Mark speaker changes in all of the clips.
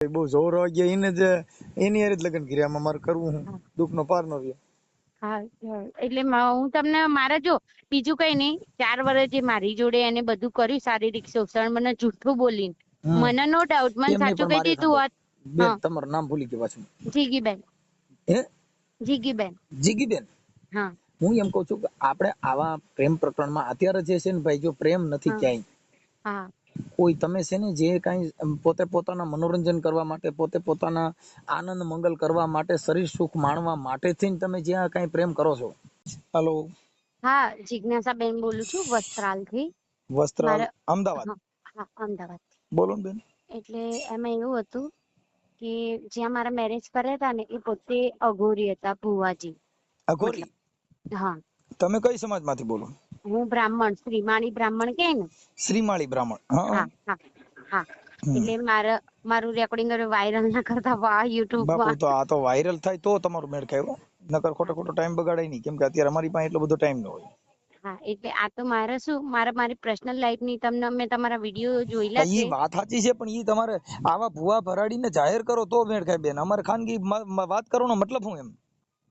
Speaker 1: બહુ જોર આવી ગયા એને જ એની હારે જ લગ્ન કર્યા. આમાં મારે કરવું હું
Speaker 2: હા
Speaker 1: દુઃખનો પાર ન રહ્યો.
Speaker 2: હા, એટલે હું તમને મારા જો બીજું કઈ નહીં, 4 વર્ષ જે મારી જોડે એને બધું કર્યું શારીરિક શોષણ, મને જૂઠું બોલીને, મને નો ડાઉટ, મને
Speaker 1: એમ નહીં,
Speaker 2: સાચું
Speaker 1: પણ
Speaker 2: કહી
Speaker 1: મારે
Speaker 2: દીધું
Speaker 1: સાંભળ
Speaker 2: હોત.
Speaker 1: બેન,
Speaker 2: હા,
Speaker 1: તમારું નામ ભૂલી ગયો પાછું.
Speaker 2: જીગીબેન.
Speaker 1: હે?
Speaker 2: જીગીબેન.
Speaker 1: જીગીબેન.
Speaker 2: હા
Speaker 1: હું એમ કહું છું કે આપણે આવા પ્રેમ પ્રકરણમાં અત્યારે જે છે ને ભાઈ, જો પ્રેમ નથી
Speaker 2: હા
Speaker 1: ક્યાંય,
Speaker 2: હા
Speaker 1: કોઈ તમે છે ને જે કાંઈ પોતે પોતાના મનોરંજન કરવા માટે, પોતે પોતાના આનંદ મંગલ કરવા માટે, શરીર સુખ માણવા માટે થઈને તમે જ્યાં કાંઈ પ્રેમ કરો છો. હાલો.
Speaker 2: હા, જિજ્ઞાસાબેન બોલું છું, વસ્ત્રાલથી.
Speaker 1: વસ્ત્રાલ,
Speaker 2: મારા
Speaker 1: અમદાવાદ.
Speaker 2: હા હા, અમદાવાદ.
Speaker 1: બોલો ને બેન.
Speaker 2: એટલે એમાં એવું હતું કે જ્યાં મારા મેરેજ કર્યા હતા ને, એ પોતે અઘોરી હતા, ભુવાજી.
Speaker 1: અઘોરી?
Speaker 2: મતલબ હા,
Speaker 1: તમે કઈ સમાજમાંથી બોલો?
Speaker 2: હું બ્રાહ્મણ, શ્રીમાળી બ્રાહ્મણ કે ને.
Speaker 1: શ્રીમાળી બ્રાહ્મણ. હા.
Speaker 2: હા હા હા,
Speaker 1: હમ.
Speaker 2: એટલે મારું રેકોર્ડિંગ વાયરલ ના કરતા વા
Speaker 1: બાપુ,
Speaker 2: યુટ્યુબમાં.
Speaker 1: તો આ તો વાયરલ થાય તો તમારું મેળ ખાય હો. નકર ખોટો ખોટો ટાઈમ બગાડાય નહીં, કેમ કે અત્યારે અમારી પાસે એટલો બધો ટાઈમ ન હોય.
Speaker 2: હા, એટલે આ તો મારે શું, મારી પર્સનલ લાઈફ ની તમને મેં તમારા વિડીયો જોયેલા
Speaker 1: ઈ
Speaker 2: છે.
Speaker 1: વાત સાચી છે, પણ ઈ તમારે આવા ભુવા ભરાડીને જાહેર કરો તો મેળ ખાય બેન. અમારે ખાનગી વાત કરવાનો મતલબ શું એમ?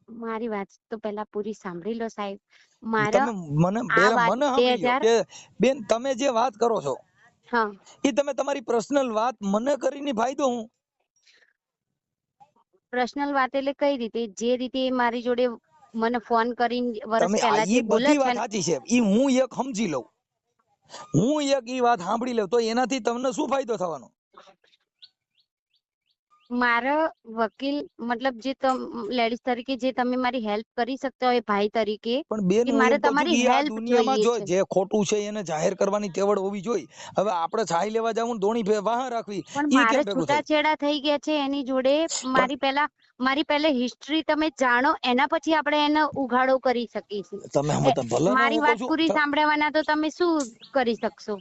Speaker 2: મારી વાત તો પેલા પૂરી સાંભળી લો સાહેબ.
Speaker 1: તમે
Speaker 2: મારા
Speaker 1: મને
Speaker 2: આ વાત
Speaker 1: મને સાંભળી લો
Speaker 2: 2000
Speaker 1: કે બેન, તમે જે વાત કરો છો
Speaker 2: હા,
Speaker 1: એ તમે તમારી પર્સનલ વાત મને કરીને ફાયદો હું?
Speaker 2: પર્સનલ વાત એટલે કઈ રીતે? જે રીતે મારી જોડે મને ફોન કરીને વર્ષ
Speaker 1: તમે
Speaker 2: પહેલા
Speaker 1: એ
Speaker 2: જે બોલે
Speaker 1: બધી
Speaker 2: છે
Speaker 1: વાત
Speaker 2: ને.
Speaker 1: સાચી છે, ઈ હું એક સમજી લઉં, હું એક ઈ વાત સાંભળી લઉં, તો એનાથી તમને શું ફાયદો થવાનો?
Speaker 2: મારા વકીલ મતલબ જે લેડીઝ તરીકે જે તમે મારી હેલ્પ કરી શકતા હોય ભાઈ તરીકે,
Speaker 1: પણ બેન,
Speaker 2: કે
Speaker 1: હું
Speaker 2: મારે
Speaker 1: એમ કહું છું
Speaker 2: તમારી
Speaker 1: કે આ
Speaker 2: હેલ્પ
Speaker 1: દુનિયામાં
Speaker 2: જોઈએ
Speaker 1: જો
Speaker 2: છે.
Speaker 1: જે ખોટું છે એને જાહેર કરવાની તેવડ હોવી જોઈએ. હવે આપણે છાઈ લેવા જાવું, દોણી વાહ રાખવી,
Speaker 2: પણ
Speaker 1: ઈ
Speaker 2: મારે
Speaker 1: કેમ ભેગું થાય?
Speaker 2: છૂટાછેડા થઈ ગયા છે એની જોડે.
Speaker 1: પણ
Speaker 2: મારી પહેલા હિસ્ટ્રી તમે જાણો, એના પછી આપણે એનો ઉઘાડો કરી શકીશું.
Speaker 1: તમે હમ તો ભલે ને,
Speaker 2: મારી
Speaker 1: હું કઉ
Speaker 2: વાત પૂરી
Speaker 1: છું,
Speaker 2: સાંભળવાના તો તમે શું કરી શકશો?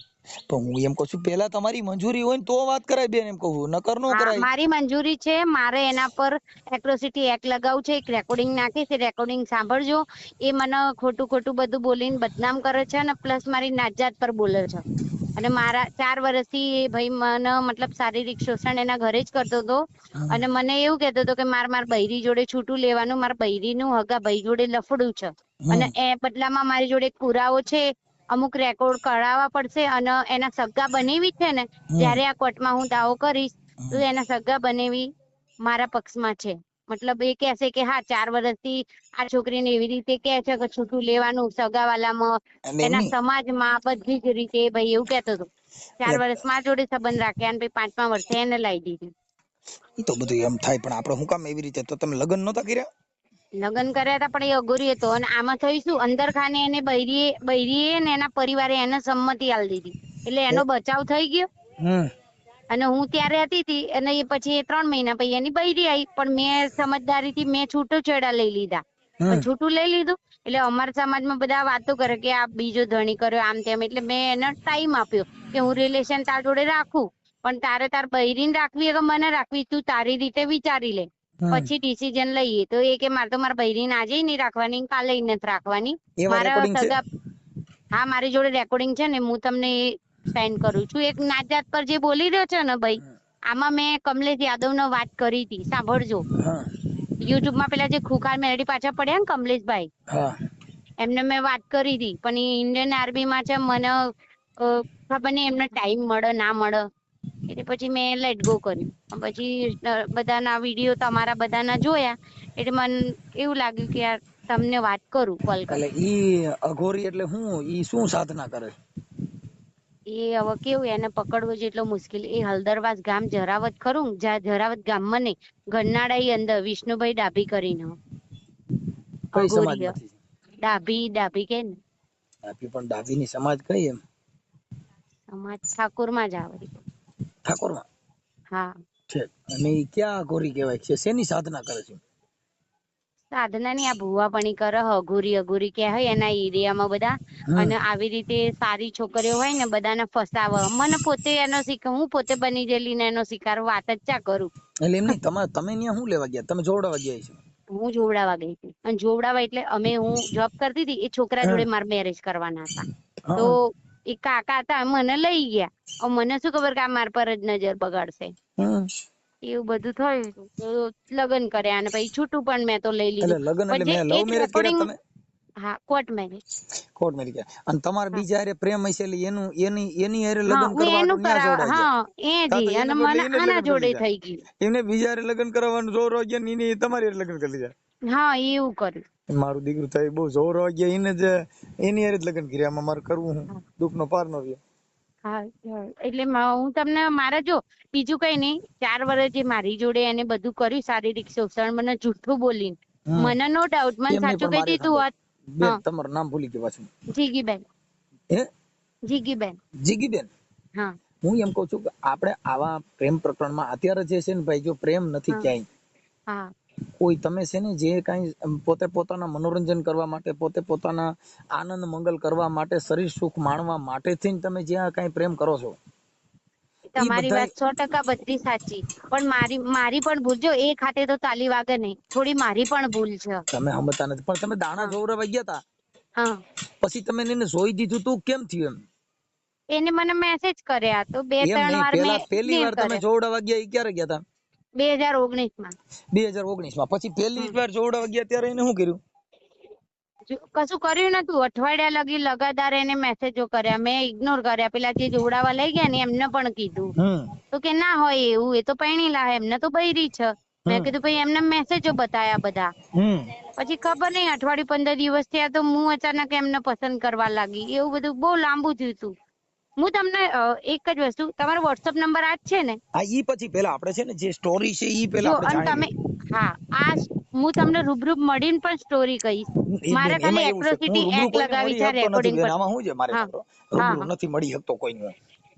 Speaker 1: તો હું એમ કહું છું પેલા તમારી મંજૂરી હોય ને તો વાત કરાય બેન, એમ કહું, નકર નો
Speaker 2: હા,
Speaker 1: કરાય.
Speaker 2: મારી મંજૂરી છે. મારે એના પર એટ્રોસિટી એક્ટ લગાવું છે. એક રેકોર્ડિંગ નાખી છે, રેકોર્ડિંગ સાંભળજો. એ મને ખોટું ખોટું બધું બોલીને બદનામ કરે છે, અને પ્લસ મારી નાતજાત પર બોલે છે. અને મારા 4 વર્ષથી એ ભાઈ મને મતલબ શારીરિક શોષણ એના ઘરે જ કરતો હતો. અને મને એવું કહેતો હતો કે માર બૈરી જોડે છૂટું લેવાનું, મારા બૈરીનું હગા ભાઈ જોડે લફડું છે, અને
Speaker 1: હમ
Speaker 2: એ બદલામાં મારી જોડે એક પુરાવો છે, અમુક રેકોર્ડ કઢાવવા પડશે. અને એના સગા બનેવી છે ને,
Speaker 1: હમ
Speaker 2: જયારે આ કોર્ટમાં હું દાવો કરીશ તો
Speaker 1: હમ.
Speaker 2: એના સગા બનેવી મારા પક્ષમાં છે. મતલબ એ કહેશે કે હા, 4 વર્ષથી આ છોકરીને એવી રીતે કે છે કે છૂટું લેવાનું સગાવાલામાં,
Speaker 1: એટલે એમ
Speaker 2: એના
Speaker 1: નહીં,
Speaker 2: સમાજમાં, બધી જ રીતે. ભાઈ એવું કહેતો હતો. 4 વર્ષ મારા જોડે સંબંધ રાખ્યા, અને પછી 5મા વર્ષે એને લાવી દીધી.
Speaker 1: એ તો બધું એમ થાય, પણ આપણે શું કામ એવી રીતે? તો તમે લગ્ન નહોતા કર્યા?
Speaker 2: લગ્ન કર્યા હતા, પણ એ અઘોરી હતો. અને આમાં થઈ શું, અંદર ખાને એને બૈરીએ ને એના પરિવારે એને સંમતિ આલી દીધી, એટલે એનો બચાવ થઈ ગયો.
Speaker 1: હમ.
Speaker 2: અને હું ત્યારે હતી તી, અને એ પછી 3 મહિના પછી એની બૈરી આવી. પણ મેં સમજદારીથી મેં છૂટુંછેડા લઈ લીધા.
Speaker 1: હમ.
Speaker 2: અને છૂટું લઈ લીધું એટલે અમારા સમાજમાં બધા વાતો કરે કે આ બીજો ધણી કર્યો, આમ તેમ. એટલે મેં એને ટાઈમ આપ્યો કે હું રિલેશન તાર જોડે રાખું, પણ તાર બૈરીને રાખવી કે મને રાખવી, તું તારી રીતે વિચારી લે,
Speaker 1: હમ.
Speaker 2: પછી ડિસિઝન લઈએ. તો એ કે મારે તો મારા બૈરીને આજે નહીં રાખવાની, કાલે નથી રાખવાની.
Speaker 1: એવા
Speaker 2: મારા
Speaker 1: રેકોર્ડિંગ છે?
Speaker 2: સગા હા, મારી જોડે રેકોર્ડિંગ છે ને, હું તમને સેન્ડ કરું છું. એક નાતજાત પર જે બોલી રહ્યો છે ને ભાઈ, આમાં મેં કમલેશ યાદવનો વાત કરી હતી, સાંભળજો.
Speaker 1: હા
Speaker 2: યુટ્યુબમાં પેલા જે ખુખાર મેરડી પાછા પડ્યા ને, કમલેશભાઈ,
Speaker 1: હા.
Speaker 2: એમને મેં વાત કરી હતી. પણ એ ઇન્ડિયન આર્મીમાં છે, મને ખબર નહીં એમને ટાઈમ મળે ના મળે. એટલે પછી મેં લેટ ગો કર્યું. પછી બધાના વિડીયો તમારા બધાના જોયા, એટલે મને એવું લાગ્યું કે યાર તમને વાત કરું, કોલ
Speaker 1: એટલે
Speaker 2: કરીને.
Speaker 1: ઈ અઘોરી એટલે શું સાધના કરે?
Speaker 2: એ હવે કેવું, એને પકડવું જેટલો મુશ્કેલ. એ હલદરવાસ ગામ જરાવત ખરું, જ્યાં જરાવત ગામમાં નહીં, ગરનાળા અંદર વિષ્ણુભાઈ ડાભી કરીને
Speaker 1: કઈ સમાજ
Speaker 2: અઘોરી
Speaker 1: માંથી?
Speaker 2: ડાભી કે ને.
Speaker 1: પણ ડાભીની સમાજ કઈ એમ?
Speaker 2: સમાજ ઠાકોરમાં જ આવે.
Speaker 1: ઠાકોરમાં
Speaker 2: હા.
Speaker 1: છે. અને ઈ ક્યાં અઘોરી કહેવાય છે? શેની સાધના કરે છે?
Speaker 2: સાધના ની આ ભુવાપણી કરે, અઘોરી કહેવાય એના એરિયામાં બધા.
Speaker 1: હમ.
Speaker 2: અને આવી રીતે સારી છોકરીઓ હોય ને, બધાને ફસાવે. મને પોતે હું પોતે બની ગયેલી ને એનો શિકાર. વાત જ ચા કરું.
Speaker 1: એટલે એમ નહીં, તમે ત્યાં શું લેવા ગયા? તમે જોવડાવવા ગયા છો?
Speaker 2: હું જોવડાવવા ગઈ હતી. અને જોવડાવવા એટલે હું જોબ કરતી હતી, એ છોકરા
Speaker 1: હમ.
Speaker 2: જોડે મારા મેરેજ કરવાના હતા. તો
Speaker 1: હા.
Speaker 2: એ કાકા હતા, મને લઈ ગયા. મને શું ખબર કે આ મારા પર જ નજર બગાડશે.
Speaker 1: હમ.
Speaker 2: એવું બધું થયું હતું. તો લગ્ન કર્યા અને પછી છૂટું પણ મેં તો લઈ
Speaker 1: એટલે
Speaker 2: લીધું.
Speaker 1: લગ્ન એટલે
Speaker 2: પણ જે
Speaker 1: મેં લવ
Speaker 2: એક
Speaker 1: મેરેજ કર્યા
Speaker 2: રેકોર્ડિંગ,
Speaker 1: તમે?
Speaker 2: હા કોર્ટ મેરેજ.
Speaker 1: કોર્ટ મેરેજ કર્યા. અને તમારે
Speaker 2: હા
Speaker 1: બીજા હારે પ્રેમ હશે એટલે એની હારે
Speaker 2: હા
Speaker 1: લગ્ન
Speaker 2: હું
Speaker 1: કરવા
Speaker 2: એનું
Speaker 1: હાટુ ન્યા
Speaker 2: કરાવ,
Speaker 1: જોડાઈ ગયા.
Speaker 2: હા એ
Speaker 1: હા
Speaker 2: જ
Speaker 1: તો એને
Speaker 2: અને
Speaker 1: બદલે
Speaker 2: મને
Speaker 1: એને જ
Speaker 2: આના
Speaker 1: લગ્ન કરી
Speaker 2: જોડે
Speaker 1: લીધા.
Speaker 2: થઈ ગયું.
Speaker 1: એમને બીજા હારે લગ્ન કરવાનું જોર વાગ્યા ને એને તમારી હારે લગ્ન કરી લીધા.
Speaker 2: હા એવું કર્યું.
Speaker 1: મારું દીકરું થાય બહુ જોર વાગ્યા એને જ એની હારે જ લગ્ન કર્યા. આમાં મારે કરવું હું
Speaker 2: હા
Speaker 1: દુઃખનો પાર ન રહ્યો.
Speaker 2: હા એટલે હું તમને મારા જો બીજું કઈ નહીં, 4 વર્ષ જે મારી જોડે એને બધું કર્યું શારીરિક શોષણ, મને જૂઠું બોલીને,
Speaker 1: હમ
Speaker 2: મને નો ડાઉટ, મને
Speaker 1: એમ નહીં
Speaker 2: સાચું
Speaker 1: પણ
Speaker 2: કહી
Speaker 1: મારે
Speaker 2: દીધું
Speaker 1: સાંભળ
Speaker 2: હોત.
Speaker 1: બેન,
Speaker 2: હા
Speaker 1: તમારું નામ ભૂલી ગયો પાછું.
Speaker 2: જીગીબેન.
Speaker 1: હે?
Speaker 2: જીગીબેન.
Speaker 1: જીગીબેન.
Speaker 2: હા
Speaker 1: હું એમ કઉ છું કે આપણે આવા પ્રેમ પ્રકરણમાં અત્યારે જે છે ને ભાઈ, જો પ્રેમ નથી
Speaker 2: હા
Speaker 1: ક્યાંય,
Speaker 2: હા
Speaker 1: કોઈ તમે છે ને જે કાંઈ પોતે પોતાના મનોરંજન કરવા માટે, પોતે પોતાના આનંદ મંગલ કરવા માટે, શરીર સુખ માણવા માટે થી તમે જ્યાં કાંઈ પ્રેમ કરો છો, એ
Speaker 2: તમારી
Speaker 1: બધાય
Speaker 2: વાત 100% બધી સાચી. પણ મારી પણ ભૂલ, જો એક હાથે તો તાલી વાગે નહીં, થોડી મારી પણ ભૂલ છે.
Speaker 1: તમે સમજતા નથી. પણ તમે દાણા
Speaker 2: હા
Speaker 1: જોવરાવા ગયા તા,
Speaker 2: હા
Speaker 1: પછી તમે એને જોઈ દીધું તું, કેમ થયું એમ?
Speaker 2: એને મને મેસેજ કર્યા તો બે
Speaker 1: એમ
Speaker 2: ત્રણ
Speaker 1: નહીં,
Speaker 2: વાર મેં
Speaker 1: પહેલી
Speaker 2: ઇગ્નોર
Speaker 1: વાર તમે
Speaker 2: કર્યા.
Speaker 1: જોવડાવા ગયા એ ક્યારે ગયા તા?
Speaker 2: 2019 માં.
Speaker 1: 2019 માં. પછી પહેલી
Speaker 2: હમ
Speaker 1: વાર જોવડાવા ગયા ત્યારે એને શું કર્યું?
Speaker 2: કશું કર્યું નતું. અઠવાડિયા લગી લગાતાર એને મેસેજો કર્યા, મેં ઇગ્નોર કર્યા. પેલા જે જોવડાવા લઈ ગયા ને એમને પણ કીધું
Speaker 1: હમ
Speaker 2: તો કે ના હોય એવું, એ તો પરણી લાવે, એમને તો બૈરી છે. મેં
Speaker 1: હમ
Speaker 2: કીધું ભાઈ એમને મેસેજો બતાયા બધા.
Speaker 1: હમ
Speaker 2: પછી ખબર નહીં, અઠવાડિયું 15 દિવસ થયા તો હું અચાનક એમને પસંદ કરવા લાગી. એવું બધું બહુ લાંબુ થયું હતું. હું તમને એક જ વસ્તુ, તમારો વોટ્સઅપ નંબર આ જ છે ને?
Speaker 1: હા, ઈ પછી પેલા આપણે છે ને જે સ્ટોરી છે ઈ પેલા
Speaker 2: જો
Speaker 1: આપણે
Speaker 2: અને
Speaker 1: જાણી
Speaker 2: તમે,
Speaker 1: લઈએ.
Speaker 2: હા હું તમને રૂબરૂ મળીને પણ સ્ટોરી કહીશ. મારે
Speaker 1: બેન
Speaker 2: ખાલી
Speaker 1: એમાં એવું છે, હું
Speaker 2: એટ્રોસિટી
Speaker 1: રૂબરૂ
Speaker 2: એક્ટ
Speaker 1: કોઈને
Speaker 2: લગાવી
Speaker 1: મળી
Speaker 2: છે
Speaker 1: શકતો નથી
Speaker 2: રેકોર્ડિંગ
Speaker 1: બેન.
Speaker 2: પર.
Speaker 1: આમાં શું છે, મારે
Speaker 2: હા
Speaker 1: સાંભળો,
Speaker 2: હા
Speaker 1: રૂબરૂ
Speaker 2: હા
Speaker 1: નથી મળી શકતો કોઈને.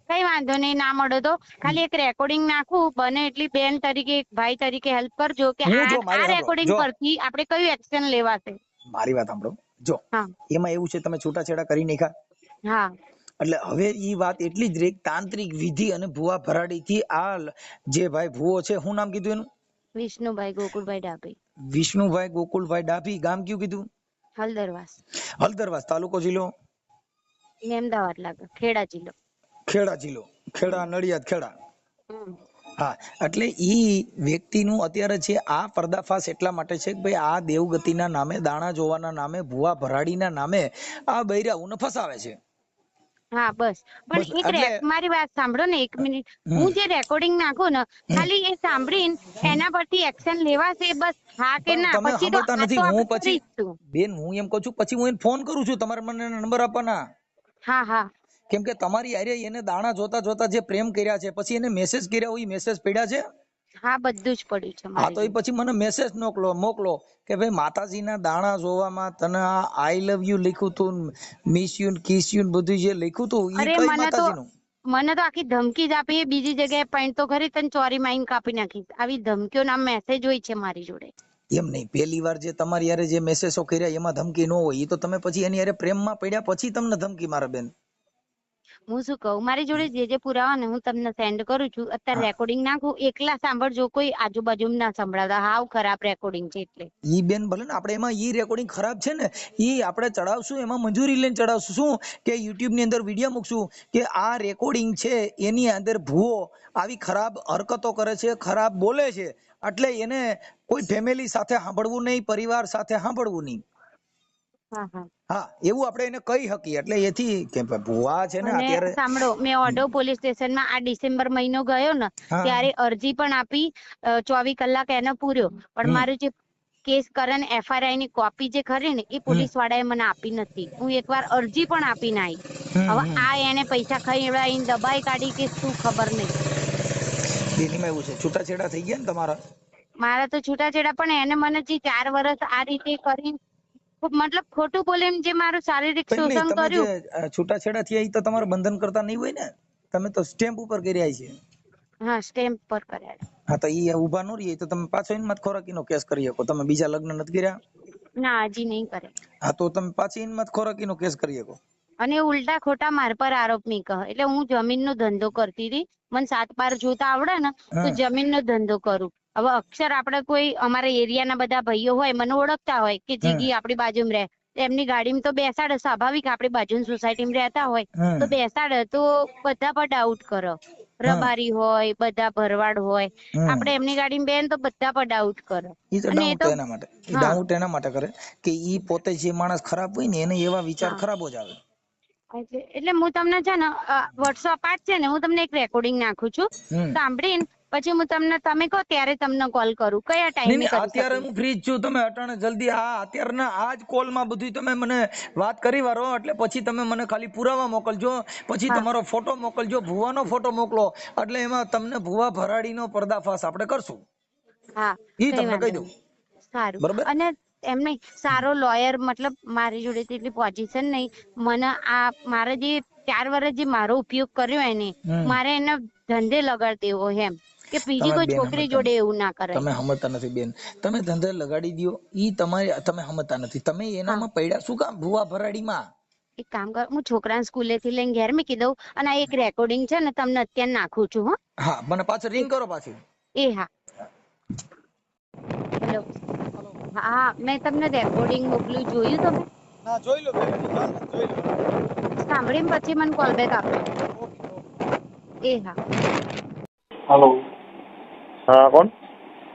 Speaker 2: કઈ વાંધો નહીં, ના મળો તો ખાલી એક રેકોર્ડિંગ નાખું, બને એટલી બેન તરીકે, એક ભાઈ તરીકે હેલ્પ કરજો કે
Speaker 1: હું જો
Speaker 2: આ
Speaker 1: મારે સાંભળો,
Speaker 2: રેકોર્ડિંગ
Speaker 1: જો
Speaker 2: પરથી આપણે કયું એક્શન લેવાશે.
Speaker 1: મારી વાત સાંભળો, જો
Speaker 2: હા
Speaker 1: એમાં એવું છે, તમે છૂટાછેડા કરી નાખ્યા,
Speaker 2: હા
Speaker 1: એટલે હવે ઈ વાત એટલી જ રે, તાંત્રિક વિધિ અને ભુવા ભરાડી થી આ જે ભાઈ ભુવો છે, શું નામ કીધું એનું?
Speaker 2: વિષ્ણુભાઈ ગોકુળભાઈ ડાભી.
Speaker 1: વિષ્ણુભાઈ ગોકુલભાઈ ડાભી. ગામ કયું કીધું?
Speaker 2: હલદરવાસ.
Speaker 1: હલદરવાસ. તાલુકો જિલ્લો?
Speaker 2: અમદાવાદ લાગે, ખેડા જિલ્લો.
Speaker 1: ખેડા જિલ્લો. ખેડા, નડિયાદ, ખેડા.
Speaker 2: હમ
Speaker 1: હા, એટલે ઈ વ્યક્તિનું અત્યારે છે આ પર્દાફાશ એટલા માટે છે કે ભાઈ આ દેવગતિના નામે, દાણા જોવાના નામે, ભુવા ભરાડીના નામે આ બૈરાઓને ફસાવે છે.
Speaker 2: હા બસ.
Speaker 1: બસ
Speaker 2: પણ
Speaker 1: એટલે
Speaker 2: મારી વાત સાંભળો ને 1 મિનિટ.
Speaker 1: હમ
Speaker 2: હું જે રેકોર્ડિંગ નાખું ને,
Speaker 1: હમ
Speaker 2: ખાલી એ સાંભળીને
Speaker 1: હમ
Speaker 2: એના પરથી એક્શન લેવાશે, બસ હા કે
Speaker 1: પણ
Speaker 2: ના,
Speaker 1: તમે
Speaker 2: પછી તો
Speaker 1: સાંભળતા
Speaker 2: આ તો
Speaker 1: નથી. હું
Speaker 2: આપણે
Speaker 1: પછી
Speaker 2: કરીશું.
Speaker 1: બેન, હું એમ કહું છું, પછી હું એને ફોન કરું છું, તમારે મને નંબર આપવાના.
Speaker 2: હા હા
Speaker 1: કેમ કે તમારી હારે એને દાણા જોતા જોતા જે પ્રેમ કર્યા છે, પછી એને મેસેજ કર્યા હોય, મેસેજ પડ્યા છે.
Speaker 2: હા બધું જ પડ્યું છે
Speaker 1: હા,
Speaker 2: મારી
Speaker 1: તો એ
Speaker 2: જોડે.
Speaker 1: પછી મને મેસેજ મોકલો કે ભાઈ માતાજીના દાણા જોવામાં તને આ આઈ લવ યુ લખ્યું તું, મિસ યુ, કિસ યુ બધું જે લખ્યું તું, ઈ
Speaker 2: અરે
Speaker 1: કઈ
Speaker 2: મને તો
Speaker 1: માતાજીનું?
Speaker 2: આખી ધમકી જ આપી, બીજી જગ્યાએ પોઈન્ટ તો ખરી, તને ચોરી માઈન કાપી નાખીશ, આવી ધમકીઓ ના મેસેજ હોય છે મારી જોડે.
Speaker 1: એમ નહીં, પહેલી વાર જે તમારી યારે જે મેસેજો કર્યા એમાં ધમકી ન હોય, એ તો તમે પછી એની યારે પ્રેમમાં પડ્યા પછી તમને ધમકી મારે બેન.
Speaker 2: હું શું કહું, મારી જોડે જે પુરાવા ને હું તમને સેન્ડ કરું છું. અત્યારે
Speaker 1: હા,
Speaker 2: રેકોર્ડિંગ નાખું, એકલા સાંભળજો, કોઈ આજુબાજુ ના સંભળાવતા. હાવ ખરાબ રેકોર્ડિંગ છે એટલે.
Speaker 1: ઈ બેન ભલે ને આપણે એમાં ઈ રેકોર્ડિંગ ખરાબ છે ને, ઈ આપણે ચડાવશું, એમાં મંજૂરી લઈને ચડાવશું. શું કે યુટ્યુબ ની અંદર વિડીયો મૂકશું કે આ રેકોર્ડિંગ છે, એની અંદર ભૂવો આવી ખરાબ હરકતો કરે છે, ખરાબ બોલે છે, એટલે એને કોઈ ફેમિલી સાથે સાંભળવું નહીં, પરિવાર સાથે સાંભળવું નહીં.
Speaker 2: હા હા
Speaker 1: હા, એવું આપણે એને કહી શકીએ. એટલે એથી કે ભુવા છે ને
Speaker 2: અને
Speaker 1: અત્યારે.
Speaker 2: સાંભળો, મેં ઓઢવ પોલીસ સ્ટેશનમાં આ ડિસેમ્બર મહિનો ગયો ને,
Speaker 1: હા.
Speaker 2: ત્યારે અરજી પણ આપી. 24 કલાક એને પૂર્યો, પણ
Speaker 1: હમ
Speaker 2: મારું જે કેસ કરે ને FRI ની કોપી જે ખરી ને, એ
Speaker 1: હમ
Speaker 2: પોલીસ વાળાએ મને આપી નથી. હું એકવાર અરજી પણ આપીને આવી. હવે
Speaker 1: હમ
Speaker 2: આ એને પૈસા ખાઈ દબાઈ કાઢી કે શું, ખબર નહીં.
Speaker 1: બેનીમાં એવું છે, છૂટાછેડા થઈ ગયા ને તમારા?
Speaker 2: મારા તો છૂટાછેડા, પણ એને મને જે 4 વર્ષ આ રીતે કરી, મતલબ ખોટું બોલીને જે મારું શારીરિક
Speaker 1: પણ નહીં,
Speaker 2: શોષણ
Speaker 1: તમે જે
Speaker 2: કર્યું.
Speaker 1: છૂટાછેડા થયા એ તો તમારે બંધન કરતા નહીં હોય ને? તમે તો સ્ટેમ્પ ઉપર કર્યા છે.
Speaker 2: હા, સ્ટેમ્પ પર કર્યા.
Speaker 1: હા, તો ઈ ઉભા ન રહીએ તો તમે પાછો ઇનમત ખોરાકીનો કેસ કરી શકો. તમે બીજા લગ્ન નથી કર્યા?
Speaker 2: ના, હજી નહીં કરે.
Speaker 1: હા, તો તમે પાછી ઇનમત ખોરાકીનો કેસ કરી શકો.
Speaker 2: અને ઉલટા ખોટા માર પર આરોપ મૂકે. એટલે હું જમીનનો ધંધો કરતી હતી, મને 7 બાર જોતા આવડે ને, તો
Speaker 1: હા
Speaker 2: જમીનનો ધંધો કરું. હવે અક્ષર આપણે કોઈ અમારા એરિયાના બધા ભાઈઓ હોય, મને ઓળખતા હોય કે
Speaker 1: હા
Speaker 2: જીગી આપણી બાજુમાં રહે, એમની ગાડીમાં તો બેસાડે. સ્વાભાવિક, આપણી બાજુની સોસાયટીમાં રહેતા હોય
Speaker 1: હા
Speaker 2: તો બેસાડે, તો બધા પર ડાઉટ કરો. રબારી હોય, બધા ભરવાડ હોય,
Speaker 1: હમ
Speaker 2: આપણે એમની ગાડીમાં બેન તો બધા પર ડાઉટ કરે.
Speaker 1: ઈ તો
Speaker 2: અને એ
Speaker 1: ડાઉટ
Speaker 2: તો
Speaker 1: એના માટે
Speaker 2: હા
Speaker 1: ડાઉટ એના માટે કરે કે ઈ પોતે જે માણસ ખરાબ હોય ને એને એવા વિચાર
Speaker 2: હા
Speaker 1: ખરાબ જ આવે.
Speaker 2: એટલે હું તમને છે ને વોટ્સઅપ આ છે ને હું તમને એક રેકોર્ડિંગ નાખું છું,
Speaker 1: હમ
Speaker 2: સાંભળીને પછી હું તમને તમે કહો ત્યારે તમને કોલ કરું, કયા
Speaker 1: નહીં
Speaker 2: ટાઈમે
Speaker 1: નહીં
Speaker 2: કરી
Speaker 1: અત્યારે
Speaker 2: શકું?
Speaker 1: હું ફ્રી જ છું. તમે અટાણે જલ્દી અત્યારના આ જ કોલમાં બધું તમે મને વાત કરી વારો એટલે પછી તમે મને ખાલી પુરાવા મોકલજો, પછી
Speaker 2: હા
Speaker 1: તમારો ફોટો મોકલજો, ભુવાનો ફોટો મોકલો એટલે એમાં તમને ભુવા ભરાડીનો પર્દાફાશ આપણે કરશું.
Speaker 2: હા
Speaker 1: ઈ
Speaker 2: કઈ
Speaker 1: તમને કહી
Speaker 2: વાંધો
Speaker 1: દઉં.
Speaker 2: નહીં, સારું.
Speaker 1: બરોબર.
Speaker 2: અને એમ નહીં, સારો લોયર મતલબ મારી જોડે એટલી પોઝિશન નહીં, મને આ મારે જે 4 વર્ષ જે મારો ઉપયોગ કર્યો એને મારે એને ધંધે લગાડ દેવો એમ કે બીજી
Speaker 1: તમે
Speaker 2: કોઈ
Speaker 1: બેન
Speaker 2: છોકરી
Speaker 1: સમજતા
Speaker 2: જોડે એવું ના કરાય.
Speaker 1: તમે સમજતા નથી બેન. તમે ધંધે લગાડી દો ઈ તમારે તમે સમજતા નથી. તમે
Speaker 2: હા
Speaker 1: એનામાં પડ્યા શું કામ ભુવા ભરાડીમાં?
Speaker 2: એક કામ કર, હું છોકરાને સ્કૂલે થી લઈને ઘેર મૂકી દઉં અને આ એક રેકોર્ડિંગ છે ને તમને અત્યારે નાખું છું. હો
Speaker 1: હા મને પાછળ રિંગ કરો પાછી.
Speaker 2: હા હેલો. હા મેં તમને રેકોર્ડિંગ મોકલ્યું, જોયું તમે?
Speaker 1: ના જોઈ લો બેન, જોઈ લો.
Speaker 2: સાંભળીને પછી મને કોલ બેક આપજો. હા.
Speaker 3: હેલો.
Speaker 4: હા કોણ?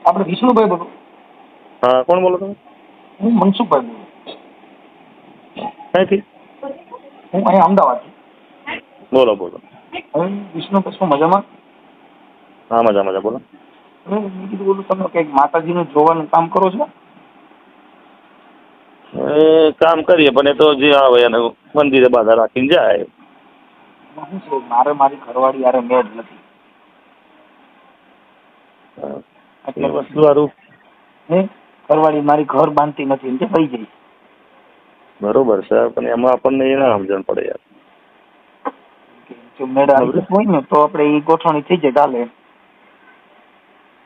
Speaker 3: આપણે વિષ્ણુભાઈ બોલો.
Speaker 4: હા કોણ બોલો તમે?
Speaker 3: હું મનસુખભાઈ બોલું.
Speaker 4: ક્યાંથી?
Speaker 3: હું અહીંયા અમદાવાદથી.
Speaker 4: બોલો બોલો.
Speaker 3: હવે વિષ્ણુભાઈ શું મજામાં?
Speaker 4: હા મજા મજા બોલો.
Speaker 3: હવે મેં કીધું બોલું તમે કંઈક માતાજીનું જોવાનું કામ કરો છો?
Speaker 4: એ કામ કરીએ પણ એ તો જે આવે એને મંદિરે બાધા રાખીને જાય.
Speaker 3: શું છે મારે મારી ઘરવાળી યારે મેળ નથી.
Speaker 4: એ વસ્તુ સારું.
Speaker 3: હે ઘરવાળી મારી ઘર બાંધતી નથી એમ કે થઈ જાય.
Speaker 4: બરોબર છે પણ એમાં આપણને એ ના સમજણ પડે યાર.
Speaker 3: જો મેળ આવી હોય ને તો આપણે એ ગોઠવણી થઈ જાય ચાલે.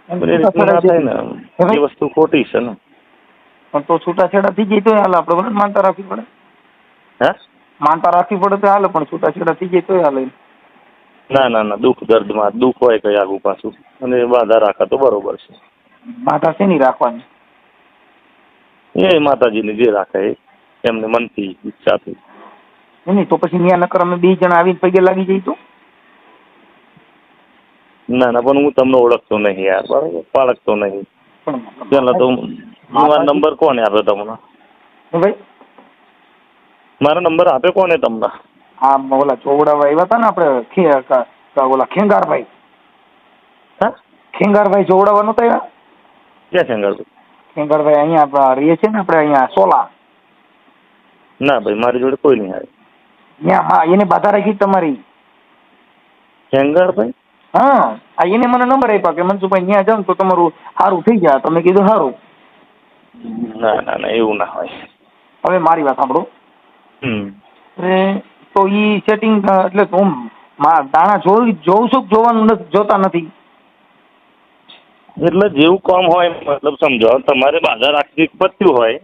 Speaker 4: પણ એ રીતનું ના થાય ને, એ વસ્તુ ખોટી છે ને.
Speaker 3: પણ તો છૂટાછેડા થઈ જાય તો હાલે, આપણે ભલે માનતા રાખવી પડે.
Speaker 4: હે
Speaker 3: માનતા રાખવી પડે તો હાલે પણ છૂટાછેડા થઈ જાય તો હાલે.
Speaker 4: ના ના ના, દુઃખ દર્દમાં દુઃખ હોય કઈ આગું પાછું અને બાધા રાખે તો બરોબર છે.
Speaker 3: માતા શેની રાખવાની?
Speaker 4: એ માતાજીને જે રાખે એ એમને મનથી ઈચ્છાથી.
Speaker 3: નહીં તો પછી ન્યા નકર અમે 2 જણા આવીને પગે લાગી જઈ તો?
Speaker 4: ના ના પણ હું તમને ઓળખતો નહીં યાર, બરોબર, પાળખતો નહીં. પેલા તો મારો નંબર કોને આપ્યો તમને?
Speaker 3: ભાઈ
Speaker 4: મારો નંબર આપ્યો કોને તમને?
Speaker 3: હા ઓલા ચોવડાવા આવ્યા હતા ને આપણે ઓલા ખેંગારભાઈ.
Speaker 4: હા
Speaker 3: ખેંગારભાઈ ચોવડાવા નહોતા આવ્યા?
Speaker 4: ક્યાં શંકરભાઈ?
Speaker 3: ખેંગારભાઈ અહીંયા રહીએ છીએ ને આપણે અહીંયા સોલા.
Speaker 4: ના ભાઈ મારી જોડે કોઈ નહીં આવે.
Speaker 3: ત્યાં હા એને બાધા રાખી તમારી.
Speaker 4: શંકરભાઈ?
Speaker 3: હા એને મને નંબર આપ્યા કે મનસુખભાઈ ત્યાં જાવ તો તમારું સારું થઈ જાય. તમે કીધું સારું.
Speaker 4: ના ના ના એવું ના હોય.
Speaker 3: હવે મારી વાત સાંભળો. તો ઈ સેટિંગ એટલે હું દાણા જોઉં છું જોવાનું જોતા નથી.
Speaker 4: એટલે જેવું કામ હોય મતલબ સમજો, તમારે બાધા રાખવી પત્યું હોય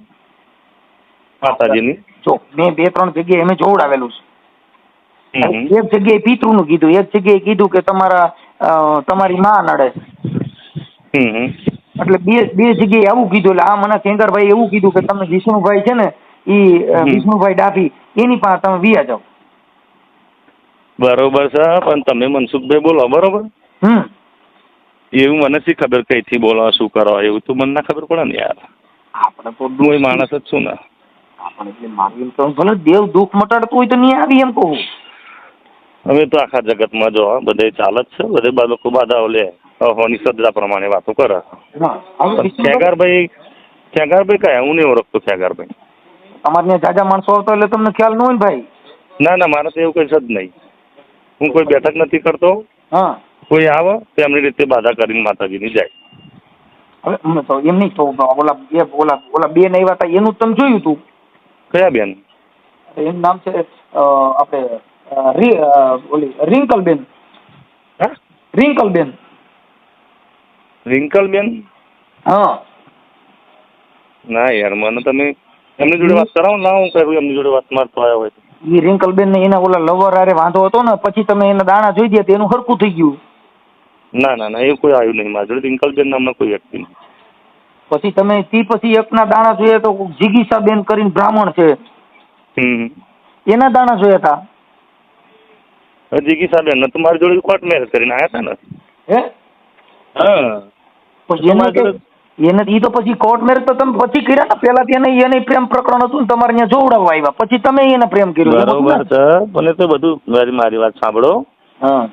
Speaker 4: માતાજીની.
Speaker 3: જો મેં 2-3 જગ્યાએ અમે જોવડાવેલું છે. એક જગ્યાએ પિતૃનું કીધું, એક જગ્યાએ કીધું કે તમારી માં નડે. એટલે બે જગ્યાએ આવું કીધું. એટલે આ મને શંકરભાઈ એવું કીધું કે તમે વિષ્ણુભાઈ છે ને ઈ વિષ્ણુભાઈ ડાભી એની પાસે તમે વિયા જાઓ.
Speaker 4: બરોબર છે પણ તમે મનસુખભાઈ બોલો બરોબર. એવું મને શી ખબર કઈથી બોલો શું કરો એવું તો મને ના ખબર પડે ને યાર.
Speaker 3: આપણે તો
Speaker 4: હું માણસ જ છું ને.
Speaker 3: આપણે એટલે મારું એમ કહું ભલે દેવ દુઃખ મટાડતું હોય તો નહીં આવી એમ કહું.
Speaker 4: હવે તો આખા જગતમાં જો બધે ચાલે જ છે, બધે લોકો બાધાઓ લે હોની શ્રદ્ધા પ્રમાણે વાતો કરે. ખેગારભાઈ કયા? હું નહીં ઓળખતો ખેગારભાઈ.
Speaker 3: તમારે ત્યાં જાજા માણસો આવતા એટલે તમને ખ્યાલ ન હોય ને ભાઈ.
Speaker 4: ના ના મારે તો એવું કઈ છે જ નહીં. હું કોઈ બેઠક નથી કરતો.
Speaker 3: હા
Speaker 4: કોઈ આવે તો એમની રીતે બાધા કરીને માતાજીની જાય.
Speaker 3: હવે તો એમ નહીં તો ઓલા બેન આવ્યા હતા એનું તમે જોયું તું?
Speaker 4: કયા બેન?
Speaker 3: એનું નામ છે આપણે રિંકલબેન. રિંકલબેન.
Speaker 4: રિંકલબેન?
Speaker 3: હા
Speaker 4: ના યાર મને તમે એમની જોડે વાત કરાવો ના, હું કરું એમની જોડે વાત મારતો આવ્યો હોય.
Speaker 3: એ રિંકલબેન ને એના ઓલા લવર હારે વાંધો હતો ને પછી તમે એના દાણા જોઈ દે એનું હરખું થઈ ગયું.
Speaker 4: ના ના ના એવું કોઈ આવ્યું નહીં મારી જોડે. રિંકલબેન નામના કોઈ વ્યક્તિ નહીં.
Speaker 3: પછી તમે પછી એકના દાણા જોઈએ તો જીગીસાબેન કરીને બ્રાહ્મણ છે એના દાણા જોયા હતા.
Speaker 4: જીગી સાહેબ તમારી જોડે કોર્ટ મેરેજ કરીને આવ્યા હતા ને?
Speaker 3: હે
Speaker 4: હા.
Speaker 3: પછી એને ઈ તો પછી કોર્ટ મેરેજ તો તમે પછી કર્યા ને, પેલા એને પ્રેમ પ્રકરણ હતું ને તમારે ત્યાં જોવડાવવા આવ્યા, પછી તમે એને પ્રેમ કર્યો.
Speaker 4: બરોબર છે, પણ એ તો બધું મારી વાત સાંભળો.
Speaker 3: હા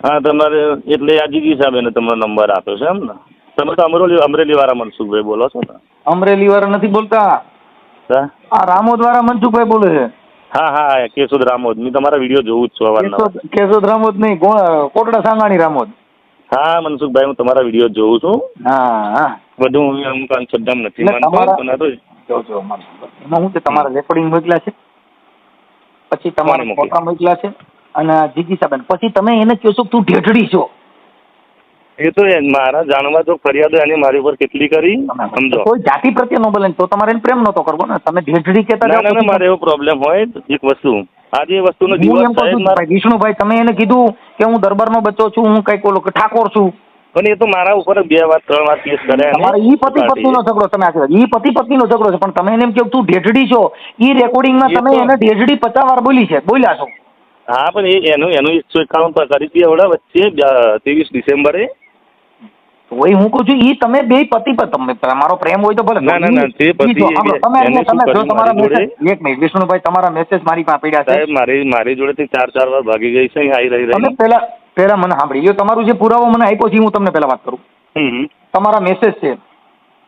Speaker 4: હા, તમારે એટલે આ જીગી સાહેબે તમારો નંબર આપ્યો છે એમ ને? તમે તો અમરેલી વાળા મનસુખભાઈ બોલો છો ને?
Speaker 3: અમરેલી વાળા નથી બોલતા,
Speaker 4: હા
Speaker 3: આ રામોદ વાળા મનસુખભાઈ બોલે છે.
Speaker 4: હા, કેશોદ રામોદ. મેં તમારા વિડીયો જોઉં જ છું અવારનવાર.
Speaker 3: કેશોદ રામોદ નહીં, કોટડા સાંગાણી રામોદ.
Speaker 4: હા મનસુખભાઈ, હું તમારા વિડીયો જોઉં છું.
Speaker 3: હા
Speaker 4: બધું અમુક અંધશ્રદ્ધામાં નથી માનતો, પણ આ તો
Speaker 3: એમાં હું છે, તમારા રેકોર્ડિંગ મોકલ્યા છે, પછી તમારા ફોટા મોકલ્યા છે, અને જીગી સાહેબ પછી તમે એને કહો છો તું ઢેઢડી છો.
Speaker 4: એ તો મારા જાણવા તો ફરિયાદો એને મારી ઉપર કેટલી કરી, સમજો.
Speaker 3: કોઈ જાતિ પ્રત્યે નો બોલે તો તમારે એને પ્રેમ નતો કરવો ને, તમે ઢેઢડી કહેતા.
Speaker 4: ના, મારે એવો પ્રોબ્લેમ હોય એક વસ્તુ, આજે એ વસ્તુનો દિવસ
Speaker 3: વિષ્ણુભાઈ તમે એને કીધું કે હું દરબારનો બચ્ચો છું, હું કઈક ઓલો ઠાકોર છું,
Speaker 4: પણ એ તો મારા ઉપર 2 વાર 3 વાર કેસ કર્યા.
Speaker 3: તમારે ઈ પતિ પત્નીનો ઝઘડો, તમે ઈ પતિ પત્નીનો ઝઘડો છે, પણ તમે એને એમ કહો તું ઢેઢડી છો. ઈ રેકોર્ડિંગમાં તમે એને ઢેઢડી 50 વાર બોલ્યા છો.
Speaker 4: હા, પણ એનું 151 કરી હતી એવડા વચ્ચે 23 ડિસેમ્બરે.
Speaker 3: હોય હું કહું છું ઈ તમે બે પતિ તમે તમારો પ્રેમ હોય તો ભલે.
Speaker 4: ના તે પતિ
Speaker 3: તમારા મેસેજ, એક મિનિટ વિષ્ણુભાઈ, તમારા મેસેજ મારી પાસે પડ્યા છે.
Speaker 4: સાહેબ મારી જોડેથી 4 વાર ભાગી ગઈ છે, આવી રહી.
Speaker 3: તમે પહેલા મને સાંભળી લ્યો, તમારું જે પુરાવો મને આપ્યો છે હું તમને પહેલા વાત કરું. તમારા મેસેજ છે.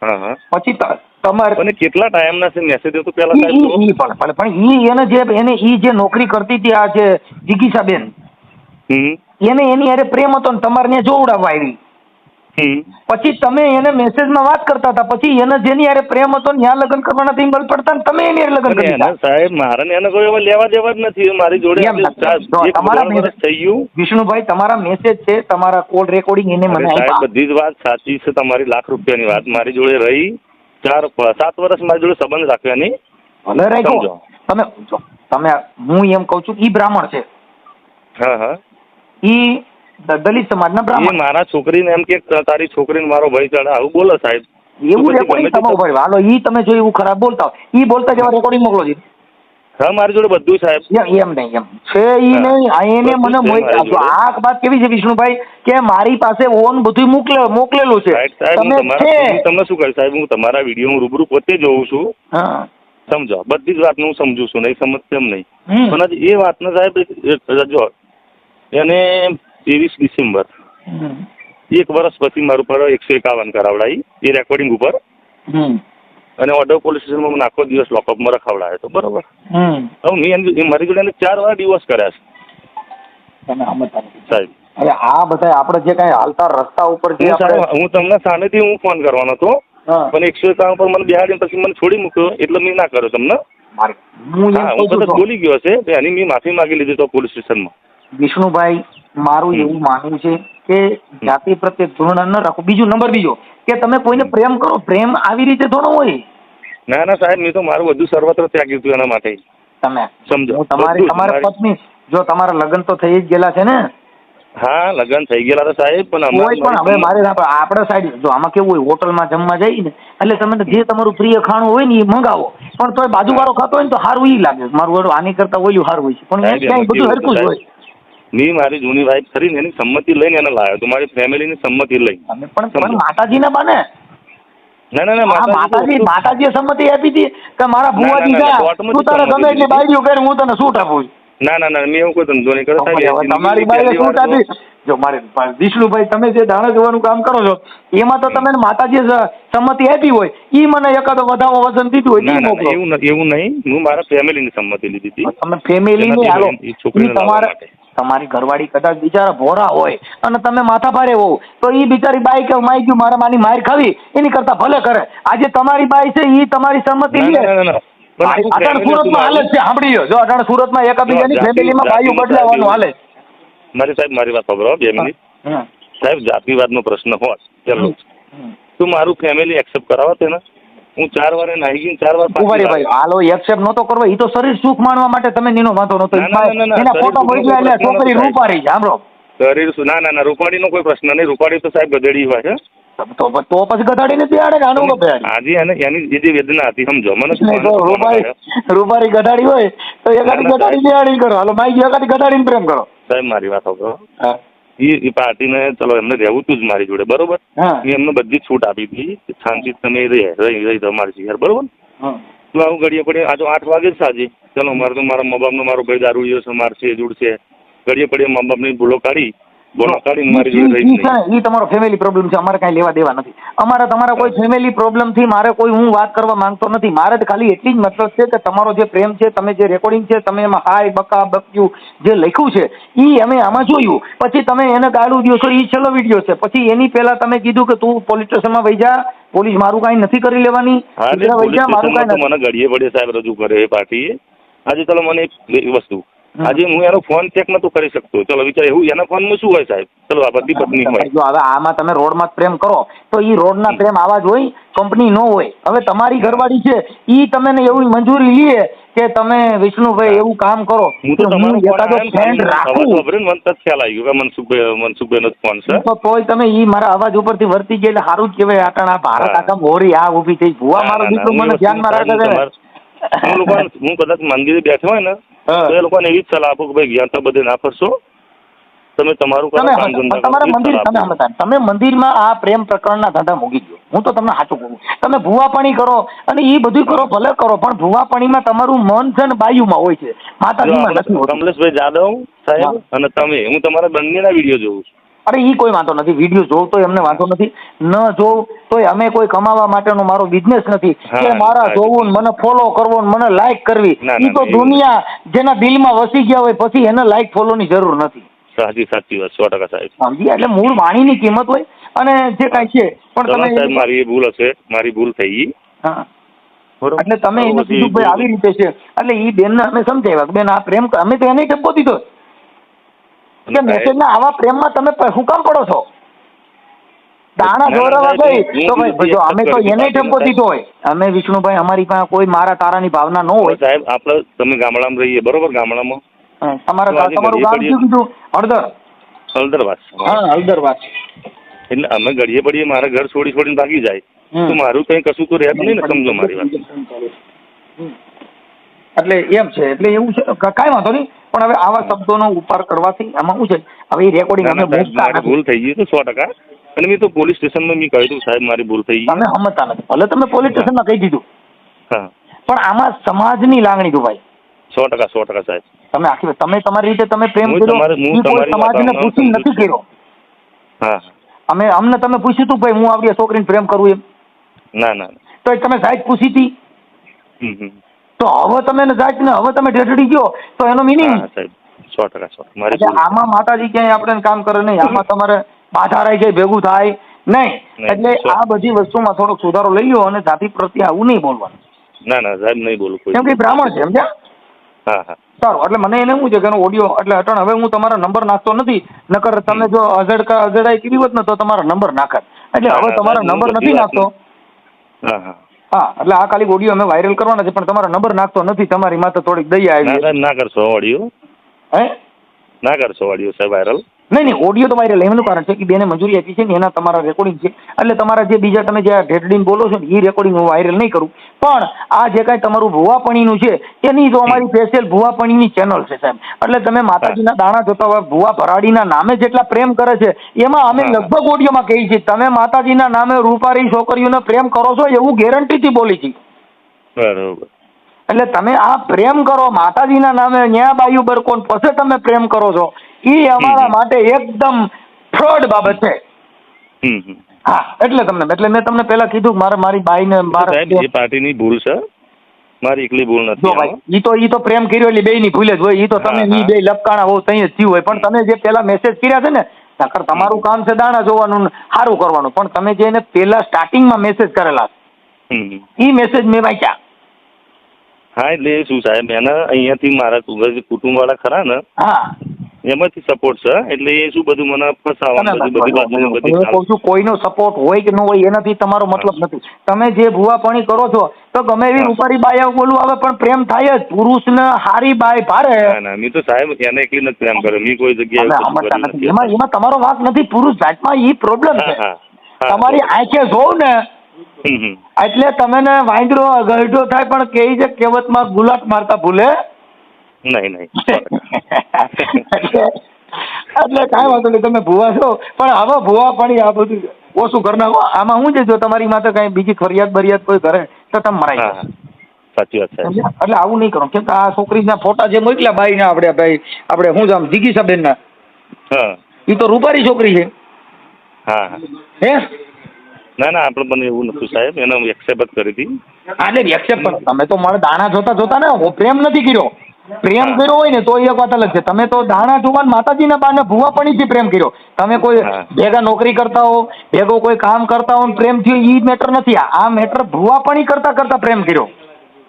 Speaker 4: હા
Speaker 3: પછી તમારે
Speaker 4: અને કેટલા ટાઈમના છે મેસેજ? તો પહેલા
Speaker 3: પણ ઈ જે નોકરી કરતી હતી આ જે જીગીસાબેન, એને એની હારે પ્રેમ હતો ને તમારે ત્યાં જોવડાવવા આવી. પછી તમે એને મેસેજમાં વાત કરતા હતા, પછી એને જેની હારે પ્રેમ હતો ને ત્યાં લગ્ન કરવાના થી બળ પડતા ને તમે એની હારે લગ્ન કરી દીધા.
Speaker 4: સાહેબ મારે એને કોઈ લેવા દેવા જ નથી મારી જોડે.
Speaker 3: તમારા થઈ ગયું વિષ્ણુભાઈ, તમારા મેસેજ છે, તમારા કોલ રેકોર્ડિંગ એને મને આપ્યા.
Speaker 4: બધી જ વાત સાચી છે તમારી, લાખ રૂપિયાની વાત. મારી જોડે રહી 4-7 વર્ષ મારી જોડે સંબંધ રાખ્યા નહીં.
Speaker 3: ભલે રાખ્યો તમે હું એમ કઉ છું ઈ બ્રાહ્મણ છે.
Speaker 4: હા
Speaker 3: ઈ દલિત સમાજના બ્રાહ્મણ.
Speaker 4: મારા છોકરીને એમ કે તારી છોકરીને મારો ભાઈ ચડે, આવું બોલો સાહેબ.
Speaker 3: એવું રેકોર્ડિંગ તમારું ભાઈ હાલો ઈ તમે જો એવું ખરાબ બોલતા હોય ઈ બોલતા જેવા રેકોર્ડિંગ મોકલો છે.
Speaker 4: હા, મારી જોડે બધું સાહેબ.
Speaker 3: એમ નહીં એમ છે ઈ નહીં, એને મને મોકલ્યો. આ વાત કેવી છે વિષ્ણુભાઈ કે મારી પાસે ઓન બધું મોકલેલું છે.
Speaker 4: તમને શું કહે સાહેબ, હું તમારા વિડીયો હું રૂબરૂ પોતે જોઉં છું.
Speaker 3: હા,
Speaker 4: સમજો, બધી જ વાતનું હું સમજુ છું, નહીં સમજતો એમ નહીં. પણ એ વાતને સાહેબ જો એને 23 ડિસેમ્બર 1 વર્ષ પછી મારું પર 151 કરાવડાવી એ રેકોર્ડિંગ ઉપર, અને ઓર્ડર પોલીસ સ્ટેશનમાં મને આખો દિવસ લોકઅપમાં રખાવડાયો હતો. બરોબર. હવે મેં મારી જોડે 4 વાર ડિવોર્સ કર્યા છે સાહેબ.
Speaker 3: હવે આ બધા આપણે જે કઈ હાલતા રસ્તા ઉપર
Speaker 4: હું તમને સામેથી હું ફોન કરવાનો હતો, પણ 151 પર મને બેહાડીને પછી મને છોડી મૂક્યો, એટલે મેં ના કર્યો તમને. હું કદાચ બોલી ગયો છે, એની મેં માફી માંગી લીધી તો પોલીસ સ્ટેશનમાં.
Speaker 3: વિષ્ણુભાઈ, મારું એવું માનવું છે કે જાતિ પ્રત્યે ઘૃણા ન રાખો. બીજો કે તમે કોઈને પ્રેમ કરો, પ્રેમ આવી રીતે થોડો હોય.
Speaker 4: ના સાહેબ, મેં તો મારું બધું સર્વત્ર ત્યાગી હતું એના માટે.
Speaker 3: તમે
Speaker 4: સમજો,
Speaker 3: તમારા પત્ની જો તમારા લગ્ન તો થઈ જ ગયેલા છે ને?
Speaker 4: હા, લગ્ન થઈ ગયેલા હતા સાહેબ, પણ
Speaker 3: હવે મારે આપણા સાઈડ જો આમાં કેવું હોય, હોટલમાં જમવા જઈએ ને એટલે તમે જે તમારું પ્રિય ખાણું હોય ને એ મંગાવો, પણ તોય બાજુવાળો ખાતો હોય ને તો સારું ઈ લાગે. મારું આની કરતા ઓલું સારું હોય છે, પણ ક્યાંય બધું હરખું જ હોય.
Speaker 4: મેં મારી જૂની વાઈફ કરીને એની સંમતિ લઈને એને લાવ્યો તો, મારી ફેમિલીની સંમતિ લઈ.
Speaker 3: પણ માતાજીના બાને માતાજીએ સંમતિ આપી હતી કે મારા ભુવા દીધા તું તારે ગમે એટલી બાયડીઓ કરી હું તને છૂટ આપું.
Speaker 4: ના મેં એવું કોઈ ધંધો નહીં કર્યો.
Speaker 3: તમારી બાઈએ છૂટ આપી. જો મારે વિષ્ણુભાઈ, તમે જે દાણા જોવાનું કામ કરો છો એમાં તો તમે માતાજીએ સંમતિ આપી હોય, ઈ મને એકાદો વધાવો વજન દીધું હોય.
Speaker 4: એવું નહીં, હું મારા ફેમિલીની સંમતિ લીધી હતી.
Speaker 3: તમે ફેમિલીની હાલો, તમારી ઘરવાળી કદાચ બિચારા ભોરા હોય અને તમે માથા ભારે હોવ તો ઈ બિચારી બાઈ કે માઈ ગયું મારા માની માર ખાવી એની કરતા ભલે કરે. આજે તમારી બાઈ છે ઈ તમારી સંમતિ લે. અટાણ સુરતમાં હાલે છે, સાંભળી લો, જો અટાણ સુરતમાં એકાબીજાની ફેમિલીમાં બાઈઓ બદલાવાનું હાલે.
Speaker 4: મારી વાત સાંભળો 2 મિનિટ. સાહેબ, જાતિવાદનો પ્રશ્ન હોત પેલો તો મારું ફેમિલી એક્સેપ્ટ કરાવો તેને. હું 4 વાર નાહી ગઈ, 4 વાર
Speaker 3: ભાઈ હાલો એક્સેપ્ટ નતો કરવો, ઈ તો શરીર સુખ માણવા માટે તમે નીનો વાંધો નતો. એના ફોટો મોકલ્યા એટલે છોકરી રૂપારી છે. સાંભળો,
Speaker 4: શરીર ના રૂપાડીનો કોઈ પ્રશ્ન નહીં. રૂપાડી તો સાહેબ ગધેડી હોય છે.
Speaker 3: તો પછી ગધાડીને બેહાડે ને આનું બેહાડે.
Speaker 4: આજે એની જે વેદના હતી સમજો મને
Speaker 3: નહીં તો રૂપારી ગધાડી હોય તો એકાદી ગધાડી બેહાડી કરો. હાલો માઈ એકાદી ગધાડીને પ્રેમ કરો.
Speaker 4: સાહેબ મારી વાત સાંભળો.
Speaker 3: હા
Speaker 4: એ પાર્ટીને ચલો એમને રહેવું તું જ મારી જોડે બરોબર.
Speaker 3: હા
Speaker 4: મેં એમને બધી છૂટ આપી હતી શાંતિ તમે રહી તમારી યાર બરોબર.
Speaker 3: હા
Speaker 4: તો આવું ઘડીએ પડે આ તો 8 વાગે જ સાજી ચલો મારે તો મારા મા બાપનો મારો ભાઈ દારૂ છે મારશે જુડશે ઘડીએ પડે મા બાપની ભૂલો કાઢી મારી જોડે રહી નહીં.
Speaker 3: એ તમારો ફેમિલી પ્રોબ્લેમ છે. અમારે કાંઈ લેવા દેવા નથી. અમારા તમારા કોઈ ફેમિલી પ્રોબ્લેમ થી મારે કોઈ હું વાત કરવા માંગતો નથી. મારે તો ખાલી એટલી જ મતલબ છે કે તમારો જે પ્રેમ છે તમે જે રેકોર્ડિંગ છે તમે એમાં હાય બકા બક્યું જે લખ્યું છે એ અમે આમાં જોયું પછી તમે એને ગાળું દો છો એ છેલ્લો વિડીયો છે. પછી એની પહેલા તમે કીધું કે તું પોલીસ સ્ટેશનમાં વહી જા પોલીસ મારું કાંઈ નથી કરી લેવાની.
Speaker 4: મને ઘડીએ પડે સાહેબ રજૂ કરે એ પાર્ટી આજે ચલો મને એક વસ્તુ આજે હું એનો ફોન ચેક નતો કરી શકતો ચલો વિચાર એવું એના ફોનમાં શું હોય સાહેબ ચલો આ પતિ પત્ની હોય.
Speaker 3: જો હવે આમાં તમે રોડમાં પ્રેમ કરો તો ઈ રોડના પ્રેમ આવા જ હોય કંપની નો હોય. હવે તમારી ઘરવાળી છે ઈ તમને એવી મંજૂરી લે કે તમે વિષ્ણુભાઈ એવું કામ કરો
Speaker 4: હું તો તમારો ફ્રેન્ડ રાખું મને તો ખ્યાલ આવી ગયો કે મનસુખભાઈ નો ફોન છે
Speaker 3: તો તોય તમે ઈ મારા અવાજ ઉપરથી વર્તી ગયા એટલે સારું જ કહેવાય. આટણ આ ભારત આખા મોરી આ ઊભી થઈ ભુવા મારો દીકરો મને ધ્યાનમાં રાખે છે.
Speaker 4: હું કદાચ મંદિરે બેઠો હોય ને તો એ લોકોને એવી જ સલાહ આપો કે ભાઈ જ્યાં તો બધે ના ફરશો તમે તમારું
Speaker 3: તમારા મંદિર તમે મંદિરમાં આ પ્રેમ પ્રકરણના ધંધા મૂકી દો. હું તો તમને સાચું કહું તમે ભુવાપણી કરો અને એ બધું કરો ભલે કરો પણ ભુવાપણીમાં તમારું મન છે ને બાયુમાં હોય છે માતાજીમાં નથી હોતું.
Speaker 4: કમલેશભાઈ જાદવ સાહેબ અને તમે હું તમારા બંનેના વિડીયો જોઉં છું.
Speaker 3: અરે ઈ કોઈ વાંધો નથી. વિડીયો જોવ તો એમને વાંધો નથી ન જોવ તોય અમે કોઈ કમાવા માટેનો મારો બિઝનેસ નથી કે મારા જોવું ને મને ફોલો કરવો ને મને લાઈક કરવી. ઈ તો દુનિયા જેના દિલમાં વસી ગયા હોય પછી એને લાઈક ફોલોની જરૂર નથી.
Speaker 4: સાચી વાત 100% સાહેબ
Speaker 3: સમજી એટલે મૂળ વાણીની કિંમત હોય અને જે કાંઈ છે પણ તમે
Speaker 4: સાહેબ મારી ભૂલ હશે મારી ભૂલ થઈ ગઈ.
Speaker 3: હા એટલે તમે એને કીધું ભાઈ આવી રીતે છે એટલે ઈ બેનને અમે સમજાવ્યા બેન આ પ્રેમ અમે તો એને ટેમ્પો દીધો એટલે મેસેજના આવા પ્રેમમાં તમે શું કામ પડો છો? દાણા જોરાવા ગઈ તો ભાઈ જો અમે તો એને ટેમ્પો દીધો હોય અમે વિષ્ણુભાઈ અમારી પાસે કોઈ મારા તારાની ભાવના ન હોય.
Speaker 4: સાહેબ આપણે તમે ગામડામાં રહીએ બરોબર ગામડામાં
Speaker 3: તમારું ગામ શું કીધું?
Speaker 4: હળદરવાસ.
Speaker 3: હા હળદરવાસ.
Speaker 4: એટલે અમે ઘડીએ પડીએ મારા ઘર છોડીને ભાગી જાય તો મારું કઈ કશું તો રહેતું નહીં ને સમજો મારી વાત.
Speaker 3: એટલે એમ છે એટલે એવું છે કાંઈ વાંધો નહીં પણ હવે આવા શબ્દોનો ઉપાર કરવાથી આમાં શું છે હવે એ રેકોર્ડિંગ અમે
Speaker 4: ભૂલ થઈ ગઈ તો 100% અને મેં તો પોલીસ સ્ટેશનમાં મેં કહ્યું સાહેબ મારી ભૂલ થઈ ગઈ.
Speaker 3: તમે સમજતા નથી ભલે તમે પોલીસ સ્ટેશનમાં કહી દીધું
Speaker 4: હા પણ
Speaker 3: આમાં સમાજની લાગણી દુભાઈ
Speaker 4: 100% સાહેબ
Speaker 3: તમે આખી તમે તમારી રીતે તમે પ્રેમ કર્યો સમાજને પૂછી નથી કર્યો.
Speaker 4: હા
Speaker 3: અમને તમે પૂછ્યું હતું ભાઈ હું આવડી છોકરીને પ્રેમ કરું એમ?
Speaker 4: ના
Speaker 3: તો તમે સાહેબ પૂછી હતી તો હવે તમે જાત ને હવે તમે ઢેઢડી ગયો તો એનો મિનિંગ
Speaker 4: સાહેબ 100%
Speaker 3: આમાં માતાજી ક્યાંય આપણે કામ કરે નહીં. આમાં તમારે બાધા રહી જાય ભેગું થાય નહીં. એટલે આ બધી વસ્તુમાં થોડોક સુધારો લઈ લો અને જાતિ પ્રત્યે આવું નહીં બોલવાનું.
Speaker 4: ના સાહેબ નહીં બોલું
Speaker 3: કેમ કે બ્રાહ્મણ છે સમજ્યા?
Speaker 4: હા
Speaker 3: સારું એટલે મને એને શું છે કે એનો ઓડિયો એટલે અટણ હવે હું તમારા નંબર નાખતો નથી નકર તમે જો અજડાઈ કરી હોત ને તો તમારા નંબર નાખત એટલે હવે તમારા નંબર નથી નાખતો. હા એટલે આ ખાલી ઓડિયો અમે વાયરલ કરવાના છે પણ તમારા નંબર નાખતો નથી. તમારી માથે થોડીક દયા આવી.
Speaker 4: ના કરશો ઓડિયો ના કરશો ઓડિયો સાહેબ વાયરલ
Speaker 3: નહીં ઓડિયો તો વાયરલ એમનું કારણ છે કે બેને મંજૂરી આપી છે ને એના તમારા રેકોર્ડિંગ છે એટલે તમારા જે બીજા તમે જે ઢેઢડીને બોલો છો ને એ રેકોર્ડિંગ હું વાયરલ નહીં કરું પણ આ જે કાંઈ તમારું ભુવાપણીનું છે એની તો અમારી સ્પેશિયલ ભુવાપણીની ચેનલ છે સાહેબ. એટલે તમે માતાજીના દાણા જોતા હોય ભુવા ભરાડીના નામે જેટલા પ્રેમ કરે છે એમાં અમે લગભગ ઓડિયોમાં કહીએ છીએ તમે માતાજીના નામે રૂપારી છોકરીઓને પ્રેમ કરો છો એવું ગેરંટીથી બોલી છીએ.
Speaker 4: બરોબર
Speaker 3: એટલે તમે આ પ્રેમ કરો માતાજીના નામે ન્યા બાયુ બરકોન પછી તમે પ્રેમ કરો છો એ અમારા માટે એકદમ ફ્રોડ બાબત છે. હા એટલે મેં તમને પહેલા કીધું મારી બાઈને
Speaker 4: એ પાર્ટીની ભૂલ છે મારી એકલી ભૂલ નથી.
Speaker 3: ઈ તો પ્રેમ કર્યો એટલે બેયની ભૂલ જ હોય. ઈ તો તમે ઈ બે લપકાણા હોવ તઈ જ થયું હોય પણ તમે જે પેલા મેસેજ કર્યા છે ને નકર તમારું કામ છે દાણા જોવાનું સારું કરવાનું પણ તમે જે એને પેલા સ્ટાર્ટિંગમાં મેસેજ કરેલા ઈ મેસેજ મેં વાંચ્યા.
Speaker 4: હા એટલે શું સાહેબ એના અહીંયાથી મારા કુટુંબ વાળા ખરા ને
Speaker 3: હા
Speaker 4: એમાંથી સપોર્ટ છે એટલે એ શું બધું મને ફસાવાનું
Speaker 3: હું કહું છું કોઈનો સપોર્ટ હોય કે ન હોય એનાથી તમારો મતલબ નથી. તમે જે ભુવાપણી કરો છો તો ગમે એવી રૂપારી બાયા બોલવું આવે પણ પ્રેમ થાય જ. પુરુષને હારી બાય ભારે
Speaker 4: મેં તો સાહેબ એને એકલી નથી પ્રેમ કર્યો મેં કોઈ જગ્યાએ
Speaker 3: એમાં તમારો વાંક નથી. પુરુષ જાતમાં ઈ પ્રોબ્લેમ છે
Speaker 4: હા,
Speaker 3: તમારી
Speaker 4: બોલો.
Speaker 3: આંખે જોઉં ને
Speaker 4: હમ.
Speaker 3: એટલે તમે ને વાંદરો ગરડો થાય પણ કેવી છે કહેવતમાં ગુલાટ મારતા ભૂલે
Speaker 4: નહીં નહીં 100%.
Speaker 3: એટલે કાંઈ વાંધો નહીં, તમે ભૂવા છો પણ હવે ભૂવા પણ આ બધું ઓછું કરી નાખો. આમાં શું છે, જો તમારી માથે કઈ બીજી ફરિયાદ બરિયાદ કોઈ કરે તો તમે મરાઈ
Speaker 4: હા
Speaker 3: જાઓ.
Speaker 4: હા, સાચી વાત સાહેબ.
Speaker 3: સમજ્યા? એટલે આવું નહીં કરો, કેમ કે આ છોકરીના ફોટા જે મોકલ્યા બાઈ ના આપણે શું જામ જીગીસાબેન ના,
Speaker 4: હા
Speaker 3: એ તો રૂપારી છોકરી છે
Speaker 4: હા હા.
Speaker 3: હે.
Speaker 4: ના ના, આપણે મને એવું નતું સાહેબ, એને એક્સેપ્ટ કરી હતી.
Speaker 3: હા એટલે એક્સેપ્ટ કરો, તમે તો મારે દાણા જોતા જોતા ને પ્રેમ નથી કર્યો. પ્રેમ
Speaker 4: હા
Speaker 3: કર્યો હોય ને તો એક વાત અલગ છે, તમે તો દાણા જોવા માતાજીના બાને ભૂવાપણીથી પ્રેમ કર્યો. તમે કોઈ
Speaker 4: હા
Speaker 3: ભેગા નોકરી કરતા હો, ભેગો કોઈ કામ કરતા હો ને પ્રેમ થયો, ઈ મેટર નથી. આ મેટર ભૂવાપણી કરતા કરતા પ્રેમ કર્યો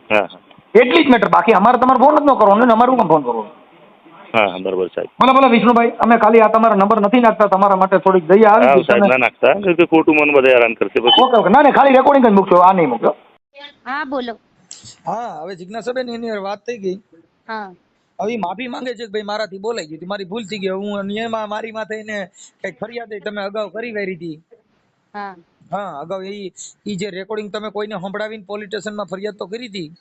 Speaker 4: હા હા
Speaker 3: એટલી જ મેટર. બાકી અમારે તમારે ફોન જ ન કરવાનો ને, અમારું કેમ ફોન કરવાનો?
Speaker 4: હા, બરોબર સાહેબ.
Speaker 3: ભલે ભલે વિષ્ણુભાઈ, અમે ખાલી આ તમારા નંબર નથી નાખતા, તમારા માટે થોડીક દયા આવી
Speaker 4: હા
Speaker 3: ગઈ.
Speaker 4: સાહેબ,
Speaker 3: તમે
Speaker 4: ના નાખતા, કારણ કે ખોટું મને બધા હેરાન કરશે પછી.
Speaker 3: ઓકે ઓકે, ના ના, ખાલી રેકોર્ડિંગ જ મૂકશો, આ નહીં મૂકશો.
Speaker 2: હા બોલો.
Speaker 1: હા, હવે જિજ્ઞાસાબેન એની હારે વાત થઈ ગઈ.
Speaker 2: હા
Speaker 1: હવે ઈ માફી માંગે છે કે ભાઈ મારાથી બોલાઈ ગઈ હતી, મારી ભૂલ થઈ ગઈ, હું એમાં મારી માથે એને કઈક ફરિયાદ તમે અગાઉ કરી વારી હતી.
Speaker 2: હા
Speaker 1: હા, અગાઉ ઈ જે રેકોર્ડિંગ તમે કોઈને સંભળાવીને પોલીસ સ્ટેશનમાં ફરિયાદ તો કરી હતી.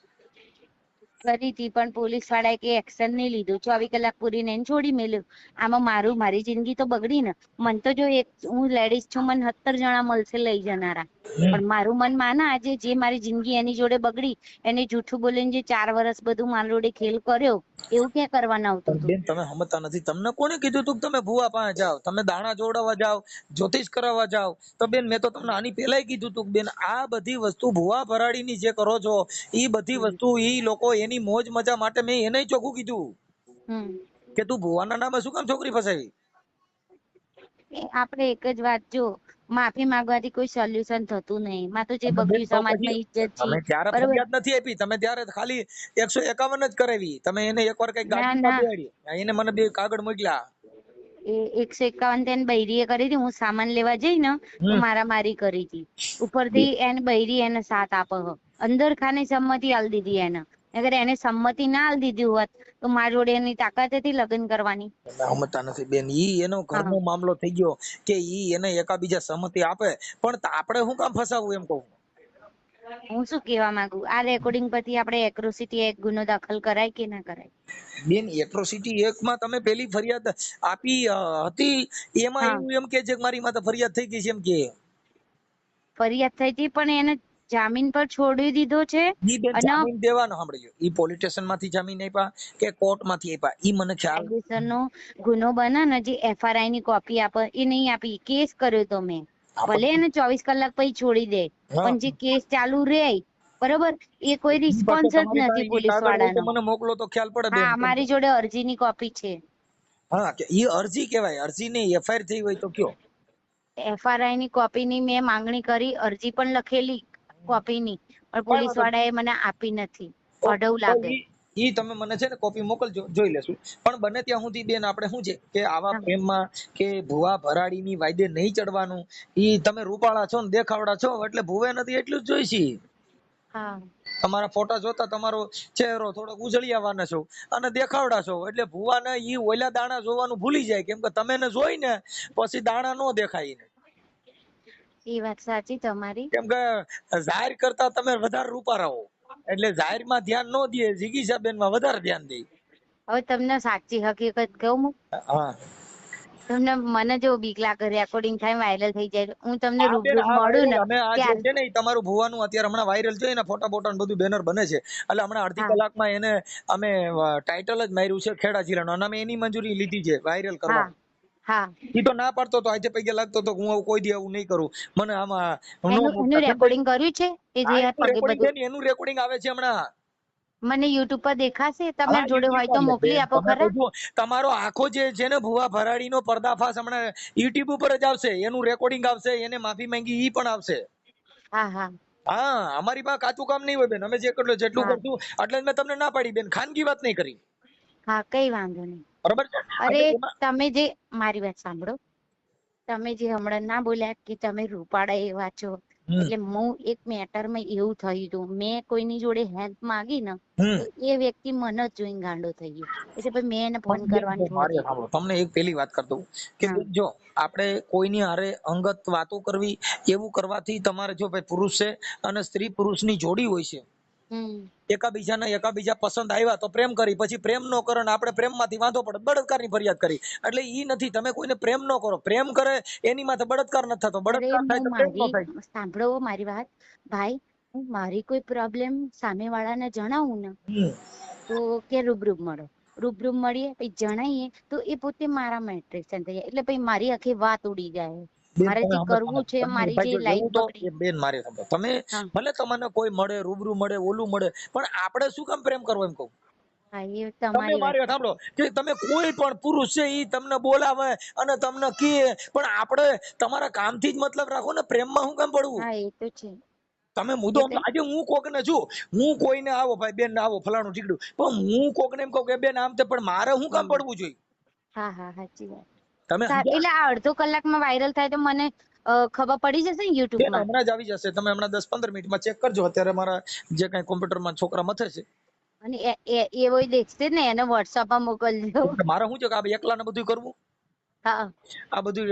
Speaker 2: કરી હતી, પણ પોલીસ વાળાએ કઈ એક્શન નહીં લીધું. 24 કલાક પૂરીને એને છોડી મેલ્યું. આમાં મારી જિંદગી તો બગડી ને. મન તો જો હું લેડીઝ છું, મને 70 જણા મળશે લઈ જનારા, પણ મારું મન માના આજે જે મારી જિંદગી એની જોડે બગડી, એને જૂઠું બોલીને જે 4 વર્ષ બધું મારી જોડે ખેલ કર્યો, એવું ક્યાં કરવાનું આવતું
Speaker 1: પણ
Speaker 2: હતું?
Speaker 1: બેન તમે સમજતા નથી, તમને કોને કીધું તું કે તમે ભૂવા પાસે જાઓ, તમે દાણા જોડાવા જાઓ, જ્યોતિષ કરાવવા જાઓ? તો બેન મેં તો તમને આની પહેલાય કીધું તું કે બેન આ બધી વસ્તુ ભૂવા ભરાડીની જે કરો છો, ઈ બધી વસ્તુ ઈ લોકો એની મોજ મજા માટે મેં એને ચોખ્ખું કીધું
Speaker 2: હમ
Speaker 1: કે તું ભૂવાના નામે શું કામ છોકરી ફસાવી.
Speaker 2: આપણે એક જ વાત, જો માફી માંગવાથી કોઈ સોલ્યુશન થતું નહીં. માં તો જે
Speaker 1: તમે બેન
Speaker 2: બગડ્યું
Speaker 1: તો પછી
Speaker 2: સમાજમાં ઇજ્જત છે,
Speaker 1: તમે ત્યારે
Speaker 2: બરોબર.
Speaker 1: ફરિયાદ નથી આપી, તમે ત્યારે ખાલી 151 જ કરાવી. તમે એને એકવાર કઈ
Speaker 2: ના
Speaker 1: ગાડીમાં
Speaker 2: ના,
Speaker 1: બેહાડી, એને મને બે કાગળ મોકલ્યા.
Speaker 2: એ 151 તેને બૈરીએ કરી હતી. હું સામાન લેવા જઈ ને તો
Speaker 1: હમ
Speaker 2: મારામારી કરી હતી. ઉપરથી એને બૈરી એને સાથ આપે હ. અંદર ખાને સંમતિ આલ દીધી એને. અગર એને સંમતિ ના આલ દીધી હોત તો મારી જોડે એની તાકાત હતી લગ્ન કરવાની.
Speaker 1: તમે સમજતા નથી બેન, ઈ એનો
Speaker 2: હા,
Speaker 1: ઘરનો મામલો થઈ ગયો કે ઈ એને એકાબીજા સહમતિ આપે, પણ આપણે શું કામ ફસાવવું એમ કહું.
Speaker 2: હું શું કેવા માંગુ, આ રેકોર્ડિંગ પરથી આપણે એક્રોસિટી એક ગુનો દાખલ કરાય કે ના કરાય?
Speaker 1: બેન એટ્રોસિટી 1 માં તમે પેલી ફરિયાદ આપી હતી, એમાં
Speaker 2: હા,
Speaker 1: એવું એમ કે છે કે મારી માથે ફરિયાદ થઈ ગઈ છે એમ કે.
Speaker 2: ફરિયાદ થઈ હતી, પણ એને જામીન પર છોડી દીધો છે.
Speaker 1: ઈ બેન
Speaker 2: અને
Speaker 1: જામીન દેવાનો સાંભળ્યો, ઈ પોલીસ સ્ટેશન માંથી જામીન આપ્યા કે કોર્ટ માંથી આપ્યા, ઈ મને ખ્યાલ નથી.
Speaker 2: કાયદેસરનો ગુનો બને ને, જે FRI ની કોપી આપે એ નહીં આપી. કેસ કર્યો તો મેં, ભલે એને 24 કલાક પછી છોડી દે,
Speaker 1: હા,
Speaker 2: પણ જે કેસ ચાલુ રે, બરોબર, એ કોઈ
Speaker 1: ઈ પાસે
Speaker 2: રિસ્પોન્સ જ
Speaker 1: તમારી પાસે
Speaker 2: નથી
Speaker 1: ઈ
Speaker 2: પોલીસ
Speaker 1: કાગળ હોય તો
Speaker 2: વાળાનો.
Speaker 1: મને મોકલો તો ખ્યાલ પડે બેન.
Speaker 2: હા,
Speaker 1: કેમ કે
Speaker 2: મારી જોડે અરજીની કોપી છે.
Speaker 1: હા, કે ઈ અરજી કહેવાય, અરજી નહીં, FIR થઈ હોય તો કયો.
Speaker 2: FRI ની કોપીની મેં માંગણી કરી, અરજી પણ લખેલી કોપીની, પણ
Speaker 1: કાંઈ
Speaker 2: પોલીસ
Speaker 1: વાંધો નહીં.
Speaker 2: વાળાએ મને આપી નથી.
Speaker 1: ઓકે,
Speaker 2: અઢવ
Speaker 1: તો
Speaker 2: લાગે.
Speaker 1: ઈ તમે મને છે ને કોપી મોકલજો, જોઈ લેશું. પણ બને ત્યાં સુધી બેન આપણે શું છે કે આવા
Speaker 2: હા
Speaker 1: પ્રેમમાં કે ભૂવા ભરાડીની વાયદે નહીં ચડવાનું. ઈ તમે રૂપાળા છો ને દેખાવડા છો એટલે ભૂવે નથી એટલું જ જોઈશે.
Speaker 2: હા
Speaker 1: તમારા ફોટા જોતા તમારો ચહેરો થોડોક ઉજળિયાવાના છો અને દેખાવડા છો એટલે ભૂવાને ઈ ઓલા દાણા જોવાનું ભૂલી જાય, કેમ કે તમે એને જોઈ ને પછી દાણા નો દેખાય એને.
Speaker 2: એ વાત સાચી તમારી.
Speaker 1: કેમ કે જાહેર કરતા તમે વધારે રૂપારા હો એટલે જાહેરમાં ધ્યાન નો દે, જીગીસાબેન માં વધારે ધ્યાન દે.
Speaker 2: હવે તમને સાચી હકીકત કહું હું,
Speaker 1: હા
Speaker 2: તમને મને જો બીક લાગે રેકોર્ડિંગ થાય વાયરલ થઈ જાય, હું તમને
Speaker 1: હા બેન,
Speaker 2: રૂબરૂ
Speaker 1: આ
Speaker 2: મળું
Speaker 1: વાયરલ
Speaker 2: ને
Speaker 1: અમે આ જે
Speaker 2: ત્યારે.
Speaker 1: છે ને ઈ તમારું ભુવાનું અત્યારે હમણાં વાયરલ છે, એના ફોટા બોટા ને બધું બેનર બને છે, એટલે હમણાં અડધી
Speaker 2: હા
Speaker 1: કલાકમાં એને અમે ટાઇટલ જ માર્યું છે ખેડા જિલ્લાનું, અને અમે એની મંજૂરી લીધી છે વાયરલ
Speaker 2: હા
Speaker 1: કરવાની.
Speaker 2: હા,
Speaker 1: ઈ તો ના પાડતો તો આજે પૈકી લાગતો તો હું આવું કોઈ દી આવું નહીં કરું, મને આમાં નો
Speaker 2: એનું
Speaker 1: મૂકતા, કેમ કે
Speaker 2: રેકોર્ડિંગ કર્યું છે એ જે
Speaker 1: આ એનું
Speaker 2: પગે
Speaker 1: રેકોર્ડિંગ છે
Speaker 2: બધું?
Speaker 1: ને એનું રેકોર્ડિંગ આવે છે હમણાં.
Speaker 2: મને યુટ્યુબ પર દેખાશે? તમે
Speaker 1: હા
Speaker 2: જોડે હોય તો
Speaker 1: યુટ્યુબમાં લે
Speaker 2: મોકલી
Speaker 1: બેન,
Speaker 2: આપો
Speaker 1: તમે તો
Speaker 2: ખરા.
Speaker 1: જુઓ તમારો આખો જે છે ને ભુવા ભરાડીનો પર્દાફાશ હમણાં યુટ્યુબ ઉપર જ આવશે, એનું રેકોર્ડિંગ આવશે, એને માફી માંગી ઈ પણ આવશે.
Speaker 2: હા હા
Speaker 1: હા, અમારી પાસે કાચું કામ નહીં હોય બેન, અમે જેટલું
Speaker 2: હા
Speaker 1: કરશું એટલે જ મેં તમને ના પાડી બેન, ખાનગી વાત નહીં કરી.
Speaker 2: હા, કઈ વાંધો નહીં.
Speaker 1: બરોબર છે
Speaker 2: અરે
Speaker 1: એટલે એમાં
Speaker 2: તમે જે, મારી વાત સાંભળો, તમે જે હમણાં ના બોલ્યા કે તમે રૂપાળા એવા છો, એટલે હું એક મેટરમાં એવું થયું હતું, મેં કોઈની જોડે હેલ્પ માંગી ને તો એ વ્યક્તિ મને જ જોઈને ગાંડો થઈ ગયો, એટલે પછી મેં એને ફોન કરવાનું છોડી દીધું.
Speaker 1: તમને એક પેલી વાત કરતો કે
Speaker 2: હા
Speaker 1: જો આપણે કોઈની હારે અંગત વાતો કરવી એવું કરવાથી તમારે જો ભાઈ પુરુષ છે અને સ્ત્રી પુરુષની જોડી હોય છે,
Speaker 2: હમ
Speaker 1: એકાબીજા પસંદ આવ્યા તો પ્રેમ કરી, પછી પ્રેમ ન કરો ને આપણે પ્રેમમાંથી વાંધો પડે બળાત્કારની ફરિયાદ કરી, એટલે ઈ નથી. તમે કોઈને પ્રેમ ન કરો, પ્રેમ કરે એની માથે બળાત્કાર નથી થતો,
Speaker 2: અરે
Speaker 1: બળાત્કાર થાય
Speaker 2: હું
Speaker 1: તો પ્રેમ ન થાય.
Speaker 2: સાંભળો મારી વાત ભાઈ, હું મારી કોઈ પ્રોબ્લેમ સામે વાળાને જણાવું ને તો કે રૂબરૂ મળો, રૂબરૂ મળીએ પછી જણાઈએ તો એ પોતે મારામાં એટ્રેક્શન થઈ જાય, એટલે પછી મારી આખી વાત ઉડી જાય.
Speaker 1: બેન
Speaker 2: મારે
Speaker 1: તમે
Speaker 2: જે
Speaker 1: સાંભળો,
Speaker 2: કરવું છે, મારી
Speaker 1: ભાઈ
Speaker 2: જે
Speaker 1: જો
Speaker 2: લાઈફ
Speaker 1: એવું તો
Speaker 2: બગડી.
Speaker 1: એ બેન મારે સાંભળો, તમે
Speaker 2: હા
Speaker 1: ભલે તમને કોઈ મળે, રૂબરૂ મળે, ઓલું મળે, પણ આપણે શું કામ પ્રેમ કરવો એમ કહું.
Speaker 2: હા એ
Speaker 1: તમે
Speaker 2: તમારી વાત
Speaker 1: મારી વાત સાંભળો કે તમે કોઈ પણ પુરુષ છે ઈ તમને બોલાવે અને તમને કહે, પણ આપણે તમારા કામથી જ મતલબ રાખો ને, પ્રેમમાં શું કામ પડવું.
Speaker 2: હા એ તો છે.
Speaker 1: તમે મુદ્દો
Speaker 2: એ તો
Speaker 1: આજે હું કોકને છું, હું કોઈને આવો ભાઈ બેન આવો ફલાણું ઠીકડું, પણ હું કોકને એમ કહું કે બેન આમ તે, પણ મારે શું કામ પડવું જોઈએ.
Speaker 2: હા હા સાચી વાત.
Speaker 1: તમે
Speaker 2: એટલે આ અડધો કલાકમાં વાયરલ થાય તો મને ખબર પડી જશે ને યુટ્યુબ
Speaker 1: બેન
Speaker 2: માં.
Speaker 1: હમણાં જ આવી જશે, તમે હમણાં 10-15 મિનિટમાં ચેક કરજો. અત્યારે મારા જે કઈ કોમ્પ્યુટરમાં છોકરા મથે છે,
Speaker 2: અને એવો દેખશે ને એને વોટ્સઅપમાં મોકલજો.
Speaker 1: મારે શું છે કે આ એકલાને બધું કરવું,
Speaker 2: હા
Speaker 1: આ બધું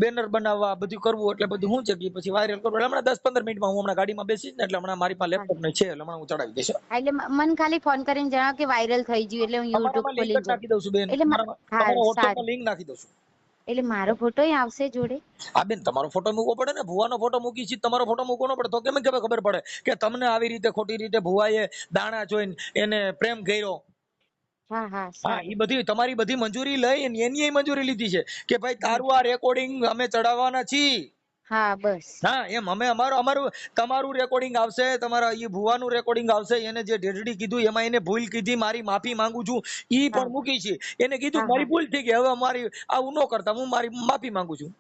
Speaker 1: બેનર બનાવવા બધું કરવું, એટલે બધું શું છે કે પછી વાયરલ કરવું. એટલે હમણાં 10-15 મિનિટમાં હું હમણાં ગાડીમાં બેસીશ ને, એટલે હમણાં મારી પાસે
Speaker 2: હા
Speaker 1: લેપટોપ ને છે, એટલે હમણાં હું ચડાવી દઈશ.
Speaker 2: એટલે મને ખાલી ફોન કરીને જણાવો કે વાયરલ થઈ ગયું, એટલે હું યુટ્યુબ
Speaker 1: તમારામાં લિંક જ
Speaker 2: ખોલીને જોઉં.
Speaker 1: નાખી દઉં છું બેન,
Speaker 2: એટલે
Speaker 1: તમારા
Speaker 2: સારું,
Speaker 1: વોટ્સએપમાં લિંક નાખી દઉં છું.
Speaker 2: એટલે મારો ફોટો આવશે જોડે.
Speaker 1: હા બેન, તમારો ફોટો મૂકવો પડે ને, ભુવાનો ફોટો મૂકી છે, તમારો ફોટો મૂકવો ન પડે તો કેમ ખબર પડે કે તમને આવી રીતે ખોટી રીતે ભુવાએ દાણા જોઈને એને પ્રેમ કર્યો.
Speaker 2: હા હા
Speaker 1: હા, એ
Speaker 2: સારું.
Speaker 1: બધી તમારી બધી મંજૂરી લઈ, એની મંજૂરી લીધી છે કે ભાઈ તારું આ રેકોર્ડિંગ અમે ચડાવવાના છીએ.
Speaker 2: હા બસ.
Speaker 1: હા એમ અમે અમારું તમારું રેકોર્ડિંગ આવશે, તમારા એ ભુવાનું રેકોર્ડિંગ આવશે, એને જે ઢેઢડી કીધું એમાં એને ભૂલ કીધી, મારી માફી માંગુ છું, ઈ
Speaker 2: હા
Speaker 1: પણ મૂકી છે. એને કીધું
Speaker 2: હા
Speaker 1: મારી
Speaker 2: હા
Speaker 1: ભૂલ થઈ ગઈ, હવે મારી આવું ન કરતા, હું મારી માફી માંગુ છું.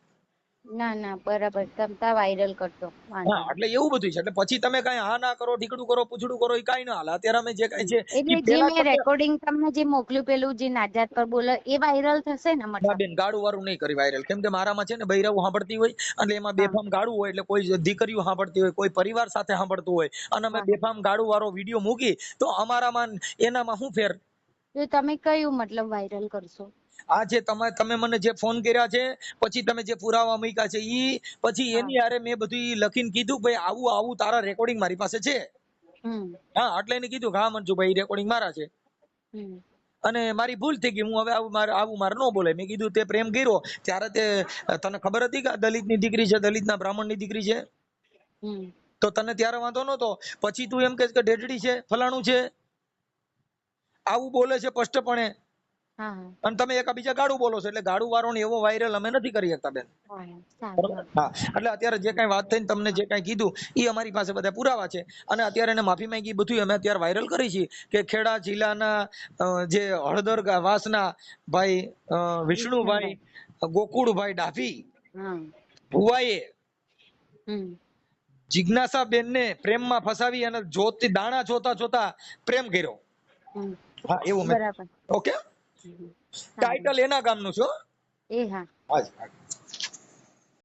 Speaker 2: ના ના બરાબર, તમતા વાયરલ કરતો
Speaker 1: હા,
Speaker 2: વાંધો નહીં.
Speaker 1: એટલે એવું બધું છે. એટલે પછી તમે કઈ હા ના કરો, ઢીકડું કરો, પૂછડું કરો, એ કઈ ના હાલે. અત્યારે અમે જે કઈ છે
Speaker 2: એટલે
Speaker 1: એ
Speaker 2: જે
Speaker 1: પેલા
Speaker 2: મેં રેકોર્ડિંગ તમને જે મોકલ્યું પેલું જે નાજાત પર બોલે એ વાયરલ થશે ને
Speaker 1: ના
Speaker 2: મતલબ.
Speaker 1: બેન, ગાડું વાળું નહીં કરી વાયરલ, કેમ કે મારામાં છે ને બૈરાવું સાંભળતી હોય, એટલે એમાં
Speaker 2: હા
Speaker 1: બેફામ ગાડું હોય, એટલે કોઈ દીકરીઓ સાંભળતી હોય, કોઈ પરિવાર સાથે સાંભળતું હોય, અને અમે
Speaker 2: હા હા.
Speaker 1: બેફામ ગાડું વાળો વિડીયો મૂકી તો અમારામાં એનામાં શું ફેર.
Speaker 2: તો તમે કયું મતલબ વાયરલ કરશો.
Speaker 1: આ જે તમે મને જે ફોન કર્યા છે, પછી તમે જે પુરાવા મૂક્યા છે, ઈ પછી
Speaker 2: હા
Speaker 1: એની હારે મેં બધું ઈ લખીને કીધું ભાઈ આવું આવું તારા રેકોર્ડિંગ મારી પાસે છે.
Speaker 2: હમ
Speaker 1: હા, એટલે એને કીધું કે હા મંજુભાઈ રેકોર્ડિંગ મારા છે,
Speaker 2: હમ
Speaker 1: અને મારી ભૂલ થઈ ગઈ, હું હવે આવું મારે ન બોલે. મેં કીધું તે પ્રેમ કર્યો ત્યારે તે તને ખબર હતી કે દલિતની દીકરી છે, દલિતના બ્રાહ્મણની દીકરી છે,
Speaker 2: હમ
Speaker 1: તો તને ત્યારે વાંધો નતો. પછી તું એમ કહેશ કે ઢેઢડી છે, ફલાણું છે, આવું બોલે છે સ્પષ્ટપણે,
Speaker 2: હા હા
Speaker 1: અને તમે એકાબીજા ગાડું બોલો છો, એટલે ગાડું વાળો એવો વાયરલ અમે નથી કરી શકતા બેન.
Speaker 2: હા સારું
Speaker 1: બરોબર.
Speaker 2: હા.
Speaker 1: હા, એટલે અત્યારે જે કઈ વાત થઈને તમને જે કઈ કીધું એ અમારી પાસે બધા પુરાવા છે, અને અત્યારે એને માફી માંગી બધું અમે અત્યારે વાયરલ કરી છીએ કે ખેડા જિલ્લાના જે હળદર વાસના ભાઈ વિષ્ણુભાઈ
Speaker 2: વિષ્ણુભાઈ.
Speaker 1: ગોકુળભાઈ ડાભી
Speaker 2: હા
Speaker 1: ભુવાએ
Speaker 2: હમ
Speaker 1: જિજ્ઞાસા બેનને પ્રેમમાં ફસાવી અને દાણા જોતા જોતા પ્રેમ કર્યો.
Speaker 2: હમ
Speaker 1: હા, એવું મેં.
Speaker 2: બરાબર.
Speaker 1: ઓકે,
Speaker 2: હમ. સારું
Speaker 1: ટાઇટલ એના ગામનું છે હો.
Speaker 2: એ હા.
Speaker 1: હાજી.